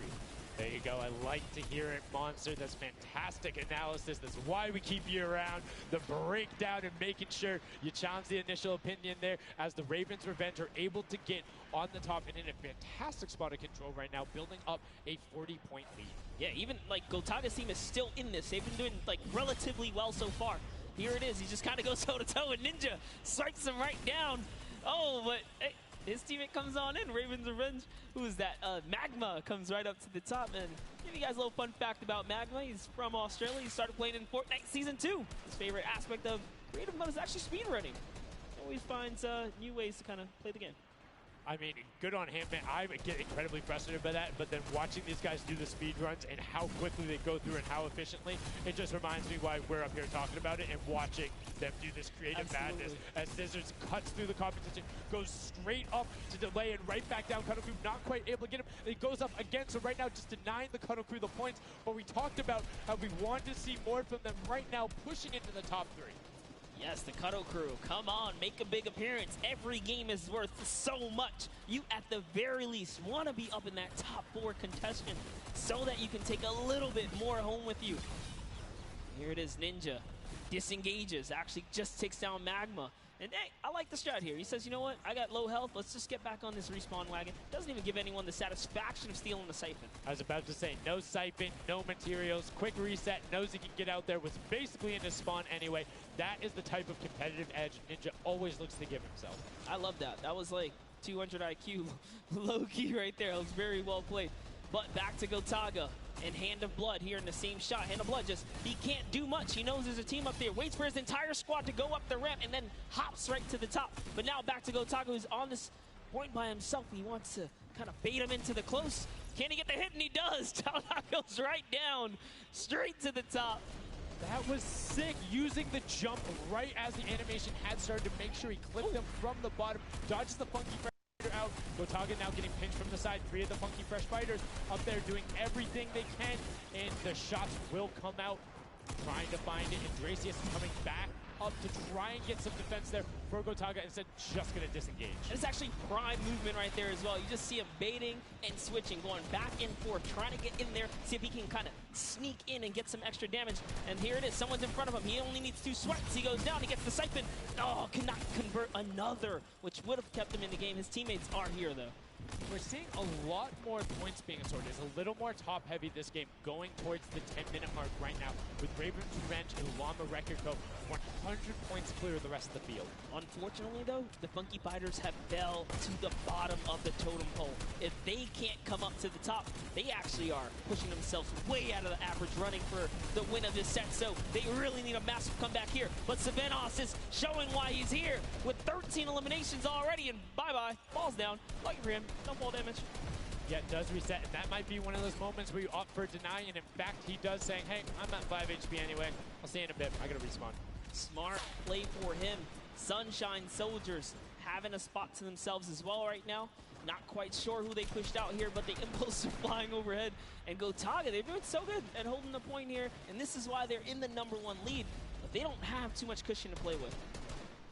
M: There you go. I like to hear it, Monster. That's fantastic analysis. That's why we keep you around. The breakdown and making sure you challenge the initial opinion there as the Ravens Revenge are able to get on the top and in a fantastic spot of control right now, building up a 40-point lead.
Q: Yeah, even like Gotaga's team is still in this. They've been doing like relatively well so far. Here it is. He just kind of goes toe-to-toe with Ninja. Strikes him right down. Oh, but hey, his teammate comes on in. Ravens Revenge. Who is that? Magma comes right up to the top. And give you guys a little fun fact about Magma. He's from Australia. He started playing in Fortnite Season 2. His favorite aspect of creative mode is actually speedrunning. Always finds new ways to kind of play the game.
M: I mean, good on him, man. I get incredibly frustrated by that, but then watching these guys do the speed runs and how quickly they go through and how efficiently, it just reminds me why we're up here talking about it and watching them do this creative madness as Scissors cuts through the competition, goes straight up to delay and right back down. Cuddle Crew not quite able to get him. He goes up again, so right now just denying the Cuddle Crew the points, but we talked about how we wanted to see more from them right now, pushing into the top 3.
Q: Yes, the Cuddle Crew, come on, make a big appearance. Every game is worth so much. You, at the very least, want to be up in that top 4 contestant so that you can take a little bit more home with you. Here it is, Ninja. Disengages, actually just takes down Magma. And hey, I like the strat here. He says, you know what, I got low health, let's just get back on this respawn wagon. Doesn't even give anyone the satisfaction of stealing the siphon.
M: I was about to say, no siphon, no materials, quick reset, knows he can get out there, was basically in his spawn anyway. That is the type of competitive edge Ninja always looks to give himself.
Q: I love that. That was like 200 IQ low-key right there. It was very well played. But back to Gotaga and Hand of Blood here in the same shot. Hand of Blood just, he can't do much. He knows there's a team up there. Waits for his entire squad to go up the ramp and then hops right to the top. But now back to Gotaga, who's on this point by himself. He wants to kind of bait him into the close. Can he get the hit? And he does. Talnok goes right down, straight to the top.
M: That was sick, using the jump right as the animation had started to make sure he clipped him from the bottom, dodges the Funky Fresh out. Gotaga now getting pinched from the side. 3 of the Funky Fresh fighters up there doing everything they can, and the shots will come out. Trying to find it, and Dracius coming back up to try and get some defense there for Gotaga, instead just going to disengage.
Q: And it's actually prime movement right there as well. You just see him baiting and switching, going back and forth, trying to get in there, see if he can kind of sneak in and get some extra damage. And here it is, someone's in front of him. He only needs 2 swipes. He goes down, he gets the siphon. Oh, cannot convert another, which would have kept him in the game. His teammates are here, though.
M: We're seeing a lot more points being assorted. It's a little more top-heavy this game, going towards the 10-minute mark right now, with Ravens Revenge and Llama Record Co. 100 points clear of the rest of the field.
Q: Unfortunately, though, the Funky Fighters have fell to the bottom of the totem pole. If they can't come up to the top, they actually are pushing themselves way out of the average, running for the win of this set. So they really need a massive comeback here. But Savenos is showing why he's here with 13 eliminations already, and bye-bye, falls down. Lucky for him, no fall damage.
M: Yeah, it does reset, and that might be one of those moments where you opt for deny, and in fact, he does saying, hey, I'm at 5 HP anyway. I'll see you in a bit. I gotta respawn.
Q: Smart play for him. Sunshine Soldiers having a spot to themselves as well right now. Not quite sure who they pushed out here, but the impulse are flying overhead. And Gotaga, they're doing so good at holding the point here, and this is why they're in the #1 lead, but they don't have too much cushion to play with.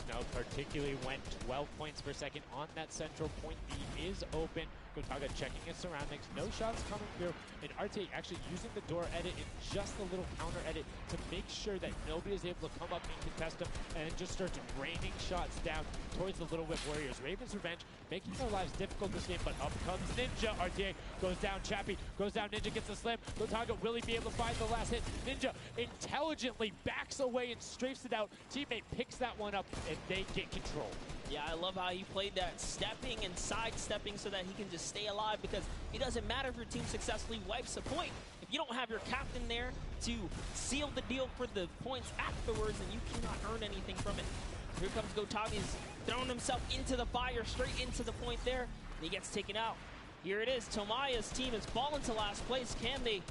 M: No, particularly when 12 points per second on that central point B is open. Gotaga checking his surroundings, no shots coming through, and RTA actually using the door edit and just a little counter edit to make sure that nobody is able to come up and contest him, and just starts raining shots down towards the Little Whip Warriors. Ravens Revenge making their lives difficult this game, but up comes Ninja. RTA goes down, Chappie goes down, Ninja gets the slam. Gotaga, will he be able to find the last hit? Ninja intelligently backs away and strafes it out. Teammate picks that one up, and they get control.
Q: Yeah, I love how he played that, stepping and sidestepping so that he can just stay alive, because it doesn't matter if your team successfully wipes a point. If you don't have your captain there to seal the deal for the points afterwards, then you cannot earn anything from it. Here comes Gotaga. He's throwing himself into the fire, straight into the point there, and he gets taken out. Here it is. Tomaya's team has fallen to last place. Can they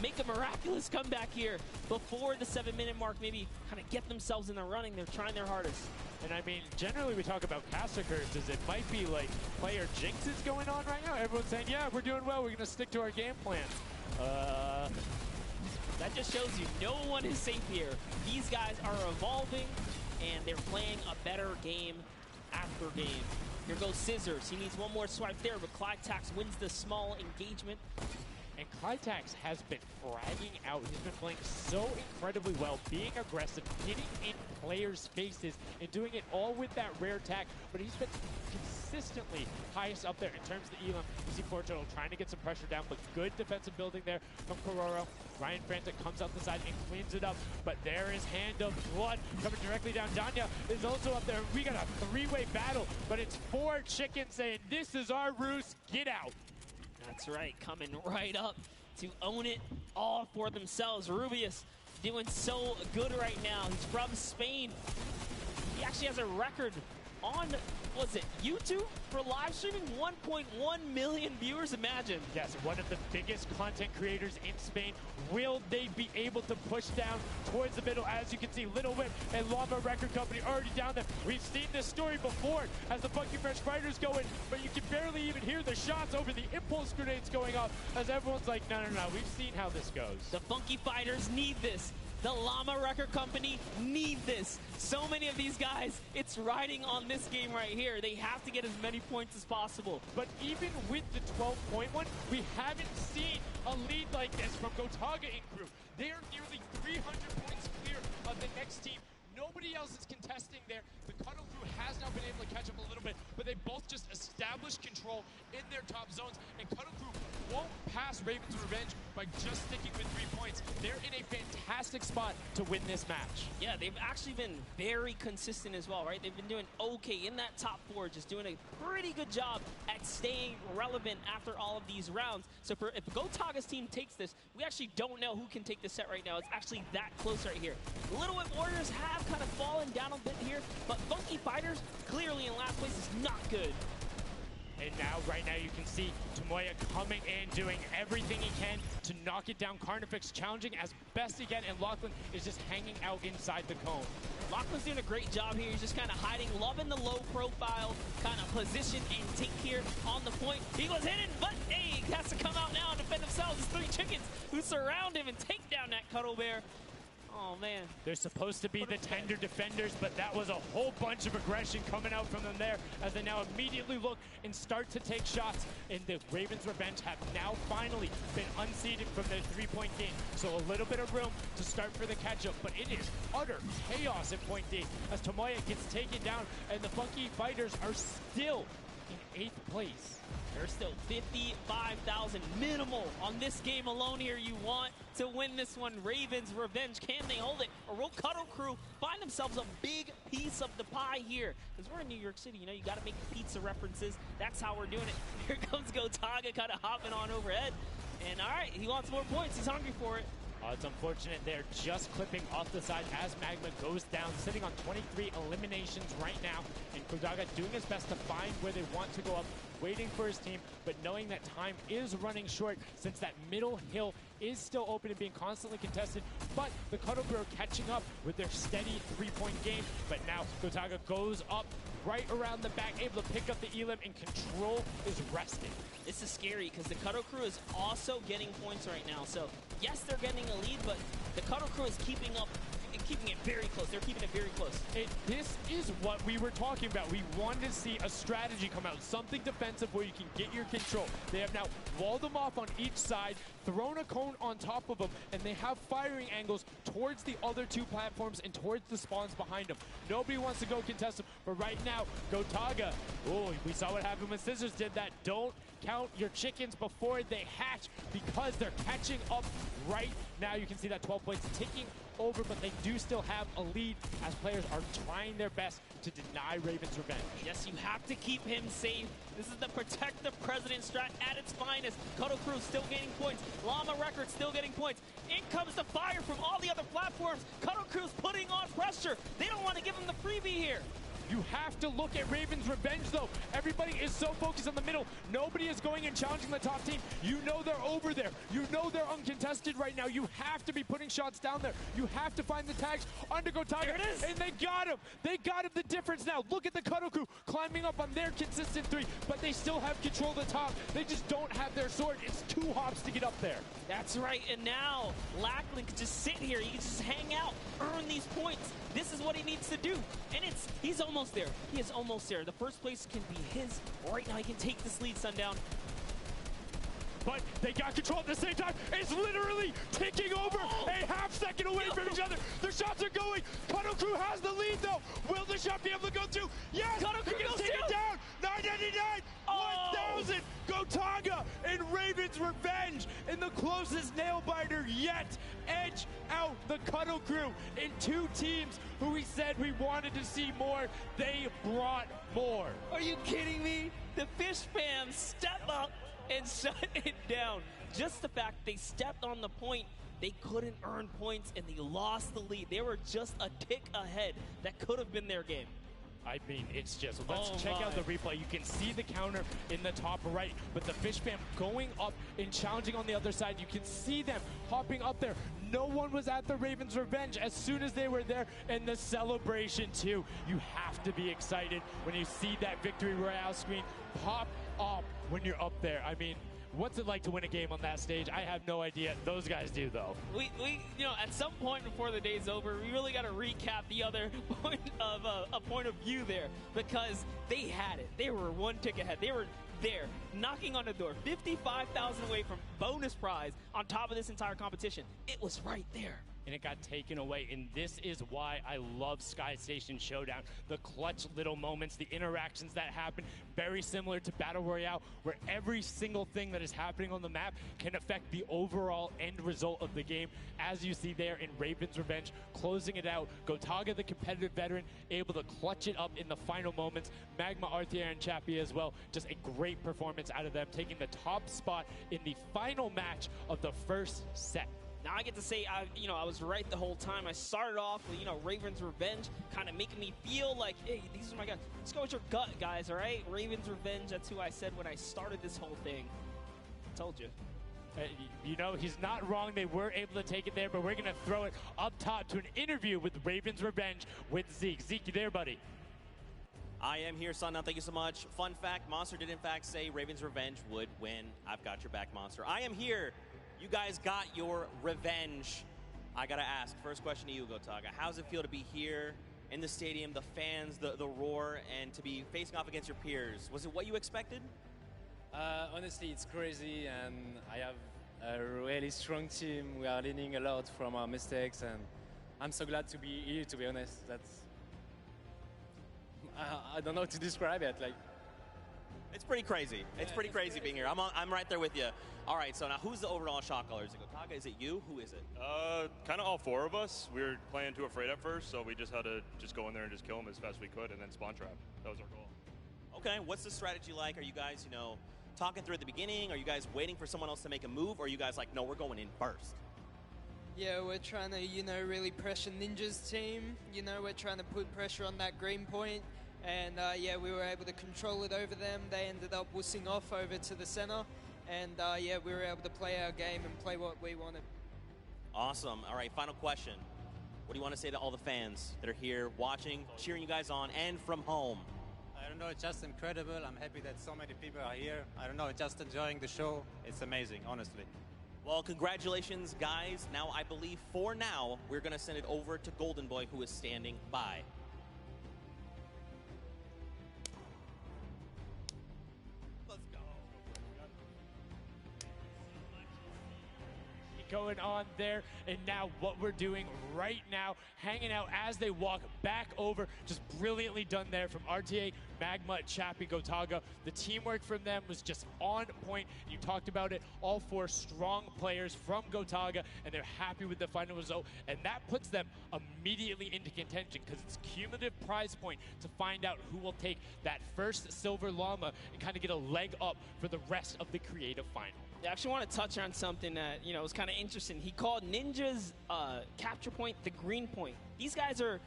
Q: make a miraculous comeback here before the 7-minute mark, maybe kind of get themselves in the running. They're trying their hardest.
M: And I mean, generally we talk about caster curses. It might be like player jinxes going on right now. Everyone's saying, yeah, we're doing well. We're going to stick to our game plan.
Q: That just shows you no one is safe here. These guys are evolving, and they're playing a better game after game. Here goes Scissors. He needs one more swipe there, but Clytax wins the small engagement.
M: And Clytax has been fragging out. He's been playing so incredibly well, being aggressive, getting in players' faces, and doing it all with that rare attack. But he's been consistently highest up there in terms of the elim. You see Fortnite trying to get some pressure down, but good defensive building there from Kororo. Ryan Frantic comes out the side and cleans it up, but there is Hand of Blood coming directly down. Danya is also up there. We got a three-way battle, but it's 4 chickens saying, this is our roost, get out.
Q: That's right, coming right up to own it all for themselves. Rubius doing so good right now. He's from Spain. He actually has a record on, was it YouTube for live streaming? 1.1 million viewers, imagine.
M: Yes, one of the biggest content creators in Spain. Will they be able to push down towards the middle? As you can see, Little Whip and Llama Record Company already down there. We've seen this story before as the Funky Fresh Fighters go in, but you can barely even hear the shots over the impulse grenades going off as everyone's like, no, we've seen how this goes.
Q: The Funky Fighters need this. The Llama Record Company need this. So many of these guys, it's riding on this game right here. They have to get as many points as possible.
M: But even with the 12-point one, we haven't seen a lead like this from Gotaga and crew. They are nearly 300 points clear of the next team. Nobody else is contesting there. The Cuddle crew has now been able to catch up a little bit, but they both just established control in their top zones, and Cuddle crew won't pass Raven's Revenge by just sticking with 3 points. They're in a fantastic spot to win this match.
Q: Yeah, they've actually been very consistent as well, right? They've been doing okay in that top 4, just doing a pretty good job at staying relevant after all of these rounds. So if Gotaga's team takes this, we actually don't know who can take the set right now. It's actually that close right here. Little Whip Warriors have kind of fallen down a bit here, but Funky Fighters clearly in last place is not good.
M: And now, right now, you can see Tomoya coming in, doing everything he can to knock it down. Carnifex challenging as best he can, and Lachlan is just hanging out inside the cone.
Q: Lachlan's doing a great job here. He's just kind of hiding, loving the low profile kind of position and take here on the point. He goes hidden, but hey, he has to come out now and defend themselves. It's 3 chickens who surround him and take down that Cuddle Bear. Oh, man.
M: They're supposed to be the tender defenders, but that was a whole bunch of aggression coming out from them there as they now immediately look and start to take shots. And the Ravens Revenge have now finally been unseated from their 3-point game. So a little bit of room to start for the catch-up, but it is utter chaos in point D as Tomoya gets taken down, and the Funky Fighters are still in 8th place.
Q: There's still 55,000 minimal on this game alone here. You want to win this one. Ravens Revenge, can they hold it? Or will Cuddle Crew find themselves a big piece of the pie here? Because we're in New York City, you know, you got to make pizza references. That's how we're doing it. Here comes Gotaga kind of hopping on overhead. And all right, he wants more points. He's hungry for it.
M: It's unfortunate they're just clipping off the side as Magma goes down, sitting on 23 eliminations right now. And Kodaga doing his best to find where they want to go up, waiting for his team, but knowing that time is running short since that middle hill is still open and being constantly contested. But the Cuddle Crew are catching up with their steady 3-point game. But now Kotaga goes up right around the back, able to pick up the elim, and control is resting.
Q: This is scary because the Cuddle Crew is also getting points right now. So yes, they're getting a lead, but the Cuddle Crew is keeping up and keeping it very close. They're keeping it very close.
M: This is what we were talking about. We wanted to see a strategy come out, something defensive where you can get your control. They have now walled them off on each side, thrown a cone on top of them, and they have firing angles towards the other 2 platforms and towards the spawns behind them. Nobody wants to go contest them, but right now, Gotaga, oh, we saw what happened when Scissors did that. Don't count your chickens before they hatch because they're catching up right now. You can see that 12 points ticking over, but they do still have a lead as players are trying their best to deny Ravens Revenge.
Q: Yes, you have to keep him safe. This is the protect the president strat at its finest. Cuddle Crew still gaining points. Llama Record still getting points. In comes the fire from all the other platforms. Cuddle Crew's putting on pressure. They don't want to give him the freebie here.
M: You have to look at Raven's Revenge, though. Everybody is so focused on the middle. Nobody is going and challenging the top team. You know they're over there. You know they're uncontested right now. You have to be putting shots down there. You have to find the tags under Gotaga. And they got him. They got him the difference now. Look at the Cuddle Crew climbing up on their consistent 3, but they still have control of the top. They just don't have their sword. It's 2 hops to get up there.
Q: That's right, and now Lackland can just sit here. He can just hang out, earn these points. This is what he needs to do, and he's almost there. He is almost there. The first place can be his. Right now, he can take this lead, Sundown.
M: But they got control at the same time. It's literally ticking over a half-second away from each other. The shots are going. Cuddle Crew has the lead, though. Will the shot be able to go through? Yes!
Q: Cuddle Crew goes
M: take it down. 999, 1,000. Gotaga and Raven's Revenge in the closest nail-biter yet. Edge out the Cuddle Crew in 2 teams who we said we wanted to see more. They brought more.
Q: Are you kidding me? The Fish fam step up and shut it down. Just the fact they stepped on the point, they couldn't earn points and they lost the lead. They were just a tick ahead. That could have been their game.
M: I mean, it's just, let's check out the replay. You can see the counter in the top right, but the Fish fam going up and challenging on the other side. You can see them hopping up there. No one was at the Ravens' Revenge as soon as they were there, and the celebration too. You have to be excited when you see that Victory Royale screen pop up when you're up there. I mean, what's it like to win a game on that stage? I have no idea. Those guys do, though.
Q: We you know, at some point before the day's over, we really got to recap the other point of a point of view there, because they had it. They were 1 tick ahead. They were there, knocking on the door, 55,000 away from bonus prize on top of this entire competition. It was right there.
M: And it got taken away, and this is why I love Sky Station Showdown. The clutch little moments, the interactions that happen, very similar to Battle Royale, where every single thing that is happening on the map can affect the overall end result of the game, as you see there in Raven's Revenge, closing it out. Gotaga, the competitive veteran, able to clutch it up in the final moments. Magma, Arthier, and Chappie as well. Just a great performance out of them, taking the top spot in the final match of the first set.
Q: Now I get to say, I was right the whole time. I started off with, Raven's Revenge, kind of making me feel like, hey, these are my guys. Let's go with your gut, guys, all right? Raven's Revenge, that's who I said when I started this whole thing. I told you.
M: He's not wrong. They were able to take it there, but we're going to throw it up top to an interview with Raven's Revenge with Zeke. Zeke, you there, buddy?
A: I am here, Sundown. Thank you so much. Fun fact, Monster did in fact say Raven's Revenge would win. I've got your back, Monster. I am here. You guys got your revenge. I gotta ask, first question to you, Gotaga. How does it feel to be here in the stadium, the fans, the roar, and to be facing off against your peers? Was it what you expected?
T: Honestly, it's crazy, and I have a really strong team. We are learning a lot from our mistakes, and I'm so glad to be here, to be honest. I don't know how to describe it.
A: It's pretty crazy. It's pretty crazy being here. I'm right there with you. All right, so now who's the overall shot caller? Is it Gotaga? Is it you? Who is it?
U: Kind of all 4 of us. We were playing too afraid at first, so we just had to just go in there and just kill them as fast as we could and then spawn trap. That was our goal.
A: Okay, what's the strategy like? Are you guys, talking through at the beginning? Are you guys waiting for someone else to make a move? Or are you guys like, no, we're going in first?
B: Yeah, we're trying to, really pressure Ninja's team. We're trying to put pressure on that green point. And we were able to control it over them. They ended up wussing off over to the center. And we were able to play our game and play what we wanted.
A: Awesome. All right, final question. What do you want to say to all the fans that are here watching, cheering you guys on, and from home?
V: I don't know, it's just incredible. I'm happy that so many people are here. I don't know, just enjoying the show. It's amazing, honestly.
A: Well, congratulations, guys. Now, I believe for now, we're going to send it over to Golden Boy, who is standing by.
M: Going on there, and now what we're doing right now, hanging out as they walk back over, just brilliantly done there from RTA, Magma, Chappie, Gotaga. The teamwork from them was just on point. You talked about it, all 4 strong players from Gotaga, and they're happy with the final result, and that puts them immediately into contention because it's cumulative prize point to find out who will take that first silver llama and kind of get a leg up for the rest of the creative final.
Q: I actually want to touch on something that, was kind of interesting. He called Ninja's capture point the green point. These guys are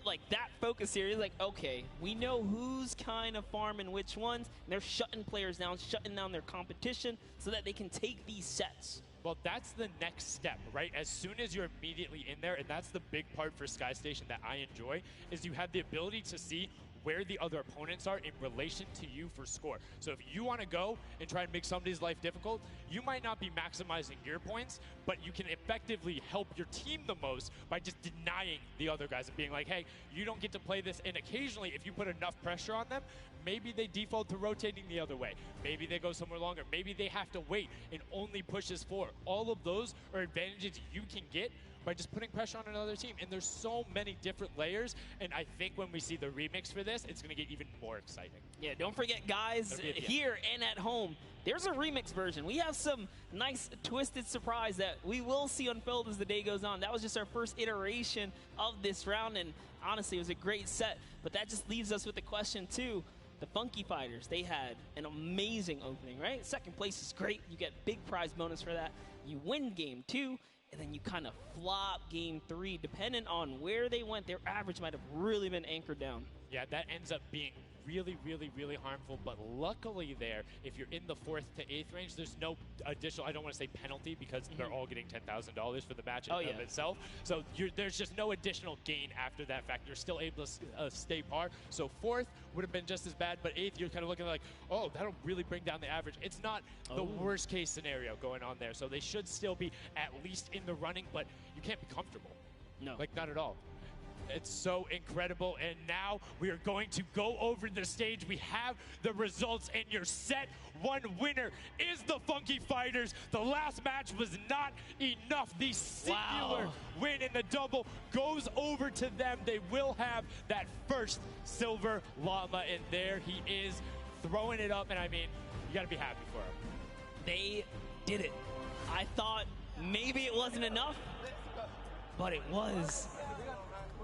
Q: like that focus here. He's like, okay, we know who's kind of farming which ones. And they're shutting players down, shutting down their competition so that they can take these sets.
M: Well, that's the next step, right? As soon as you're immediately in there, and that's the big part for Sky Station that I enjoy, is you have the ability to see where the other opponents are in relation to you for score. So if you want to go and try and make somebody's life difficult, you might not be maximizing your points, but you can effectively help your team the most by just denying the other guys and being like, hey, you don't get to play this. And occasionally, if you put enough pressure on them, maybe they default to rotating the other way. Maybe they go somewhere longer. Maybe they have to wait and only pushes forward. All of those are advantages you can get by just putting pressure on another team. And there's so many different layers, and I think when we see the remix for this, it's going to get even more exciting.
Q: Yeah, don't forget, guys, here and at home, there's a remix version. We have some nice twisted surprise that we will see unfold as the day goes on. That was just our first iteration of this round, and honestly, it was a great set. But that just leaves us with the question, too. The Funky Fighters, they had an amazing opening, right? Second place is great. You get big prize bonus for that. You win game 2. And then you kind of flop game 3. Depending on where they went, their average might have really been anchored down.
M: Yeah, that ends up being really, really, really harmful. But luckily there, if you're in the 4th to 8th range, there's no additional, I don't want to say penalty, because they're all getting $10,000 for the match of itself. So there's just no additional gain after that fact. You're still able to stay par. So 4th would have been just as bad, but 8th, you're kind of looking like, oh, that'll really bring down the average. It's not the worst case scenario going on there. So they should still be at least in the running, but you can't be comfortable.
Q: No.
M: Like, not at all. It's so incredible, and now we are going to go over the stage. We have the results, and your set 1 winner is the Funky Fighters. The last match was not enough. The singular win in the double goes over to them. They will have that first silver Llama, and there he is throwing it up, and I mean, you got to be happy for him.
Q: They did it. I thought maybe it wasn't enough, but it was.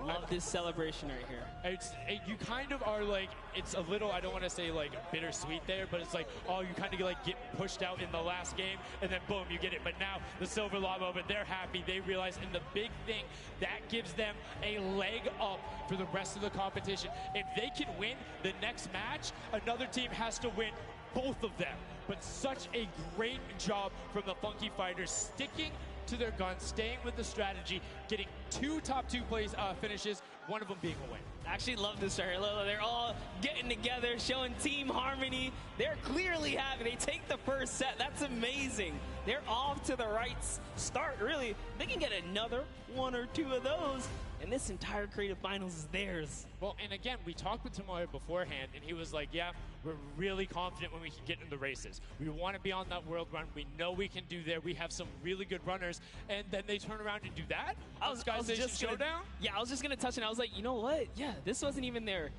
Q: Love this celebration right here.
M: You kind of are like, it's a little, I don't want to say like bittersweet there, but it's like, oh, you kind of like get pushed out in the last game, and then boom, you get it. But now the silver Llama, but they're happy. They realize, and the big thing, that gives them a leg up for the rest of the competition. If they can win the next match, another team has to win both of them. But such a great job from the Funky Fighters, sticking to their guns, staying with the strategy, getting 2 top 2 place finishes, one of them being a win.
Q: I actually love this right here. They're all getting together, showing team harmony. They're clearly happy. They take the first set. That's amazing. They're off to the right start, really. They can get another 1 or 2 of those, and this entire creative finals is theirs.
M: Well, and again, we talked with Tomoya beforehand, and he was like, yeah, we're really confident when we can get in the races. We want to be on that world run. We know we can do there. We have some really good runners, and then they turn around and do that? Sky Station Showdown?
Q: Yeah, I was just going to touch it. I was like, you know what? Yeah, this wasn't even their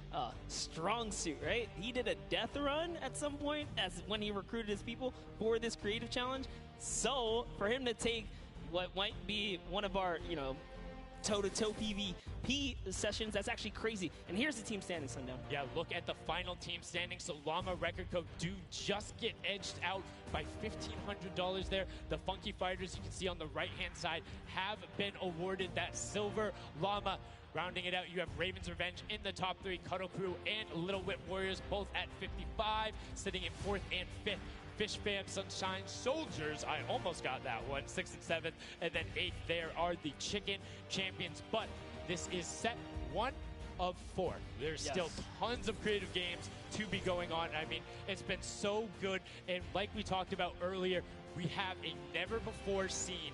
Q: strong suit, right? He did a death run at some point as when he recruited his people for this creative challenge. So for him to take what might be one of our, toe-to-toe PvP sessions, that's actually crazy. And here's the team standing, Sundown.
M: Yeah, look at the final team standing. So Llama Record Code do just get edged out by $1,500 there. The Funky Fighters, you can see on the right-hand side, have been awarded that silver Llama. Rounding it out, you have Raven's Revenge in the top 3, Cuddle Crew and Little Whip Warriors both at 55, sitting in 4th and 5th. Fish Fam, Sunshine Soldiers, I almost got that one, 6th and 7th, and then 8th there are the Chicken Champions. But this is set 1 of 4. There's still tons of creative games to be going on. I mean, it's been so good, and like we talked about earlier, we have a never-before-seen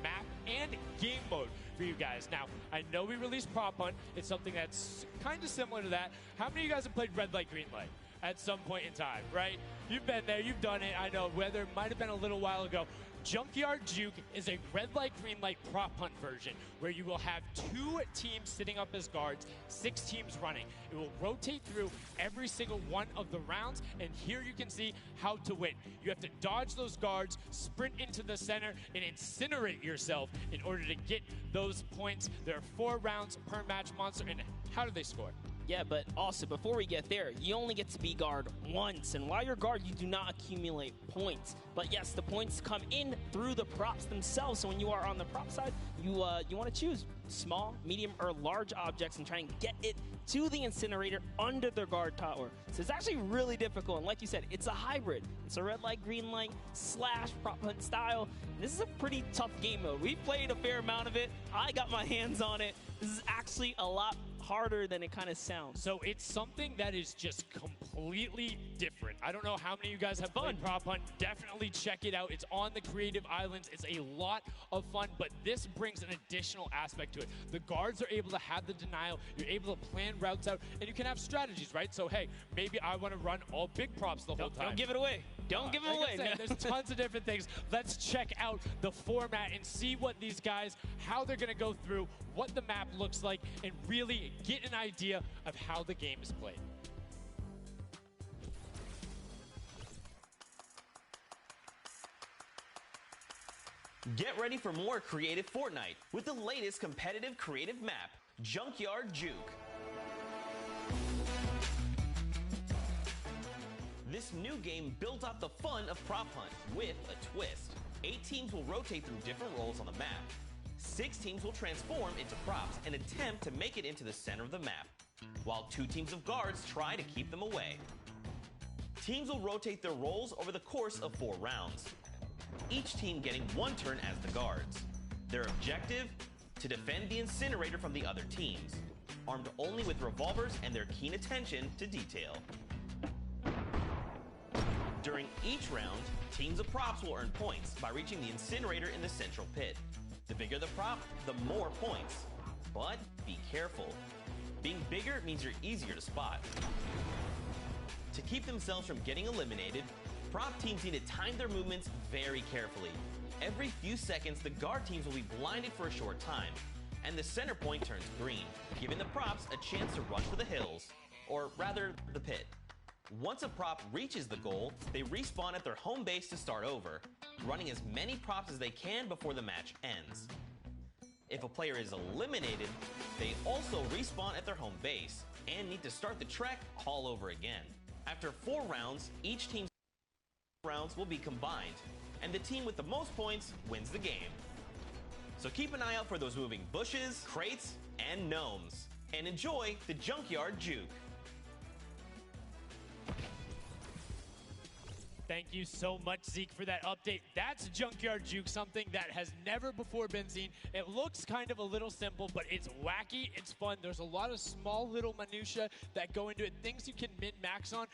M: map and game mode for you guys. Now, I know we released Prop Hunt. It's something that's kind of similar to that. How many of you guys have played Red Light, Green Light at some point in time, right? You've been there, you've done it. I know, whether it might have been a little while ago. Junkyard Juke is a red light, green light prop hunt version where you will have 2 teams sitting up as guards, 6 teams running. It will rotate through every single one of the rounds, and here you can see how to win. You have to dodge those guards, sprint into the center, and incinerate yourself in order to get those points. There are 4 rounds per match, Monster, and how do they score?
Q: Yeah, but also, before we get there, you only get to be guard once. And while you're guard, you do not accumulate points. But yes, the points come in through the props themselves. So when you are on the prop side, you want to choose small, medium, or large objects and try and get it to the incinerator under the guard tower. So it's actually really difficult, and like you said, it's a hybrid. It's a red light, green light, slash prop hunt style. And this is a pretty tough game mode. We've played a fair amount of it. I got my hands on it. This is actually a lot harder than it kind of sounds.
M: So it's something that is just completely different. I don't know how many of you guys have played Prop Hunt. Definitely check it out. It's on the Creative Islands. It's a lot of fun, but this brings an additional aspect to it. The guards are able to have the denial. You're able to plan routes out, and you can have strategies, right? So, hey, maybe I want to run all big props the whole time.
Q: Don't give it away. Don't give it away.
M: There's tons of different things. Let's check out the format and see what these guys, how they're going to go through, what the map looks like, and really get an idea of how the game is played.
A: Get ready for more creative Fortnite with the latest competitive creative map, Junkyard Juke. This new game built off the fun of Prop Hunt with a twist. 8 teams will rotate through different roles on the map. 6 teams will transform into props and attempt to make it into the center of the map, while 2 teams of guards try to keep them away. Teams will rotate their roles over the course of 4 rounds, each team getting 1 turn as the guards. Their objective? To defend the incinerator from the other teams, armed only with revolvers and their keen attention to detail. During each round, teams of props will earn points by reaching the incinerator in the central pit. The bigger the prop, the more points. But be careful. Being bigger means you're easier to spot. To keep themselves from getting eliminated, prop teams need to time their movements very carefully. Every few seconds, the guard teams will be blinded for a short time, and the center point turns green, giving the props a chance to run for the hills, or rather, the pit. Once a prop reaches the goal, they respawn at their home base to start over, running as many props as they can before the match ends. If a player is eliminated, they also respawn at their home base and need to start the trek all over again. After 4 rounds, each team's rounds will be combined, and the team with the most points wins the game. So keep an eye out for those moving bushes, crates, and gnomes, and enjoy the Junkyard Juke.
M: Thank you so much, Zeke, for that update. That's Junkyard Juke, something that has never before been seen. It looks kind of a little simple, but it's wacky, it's fun. There's a lot of small little minutia that go into it, things you can min-max on.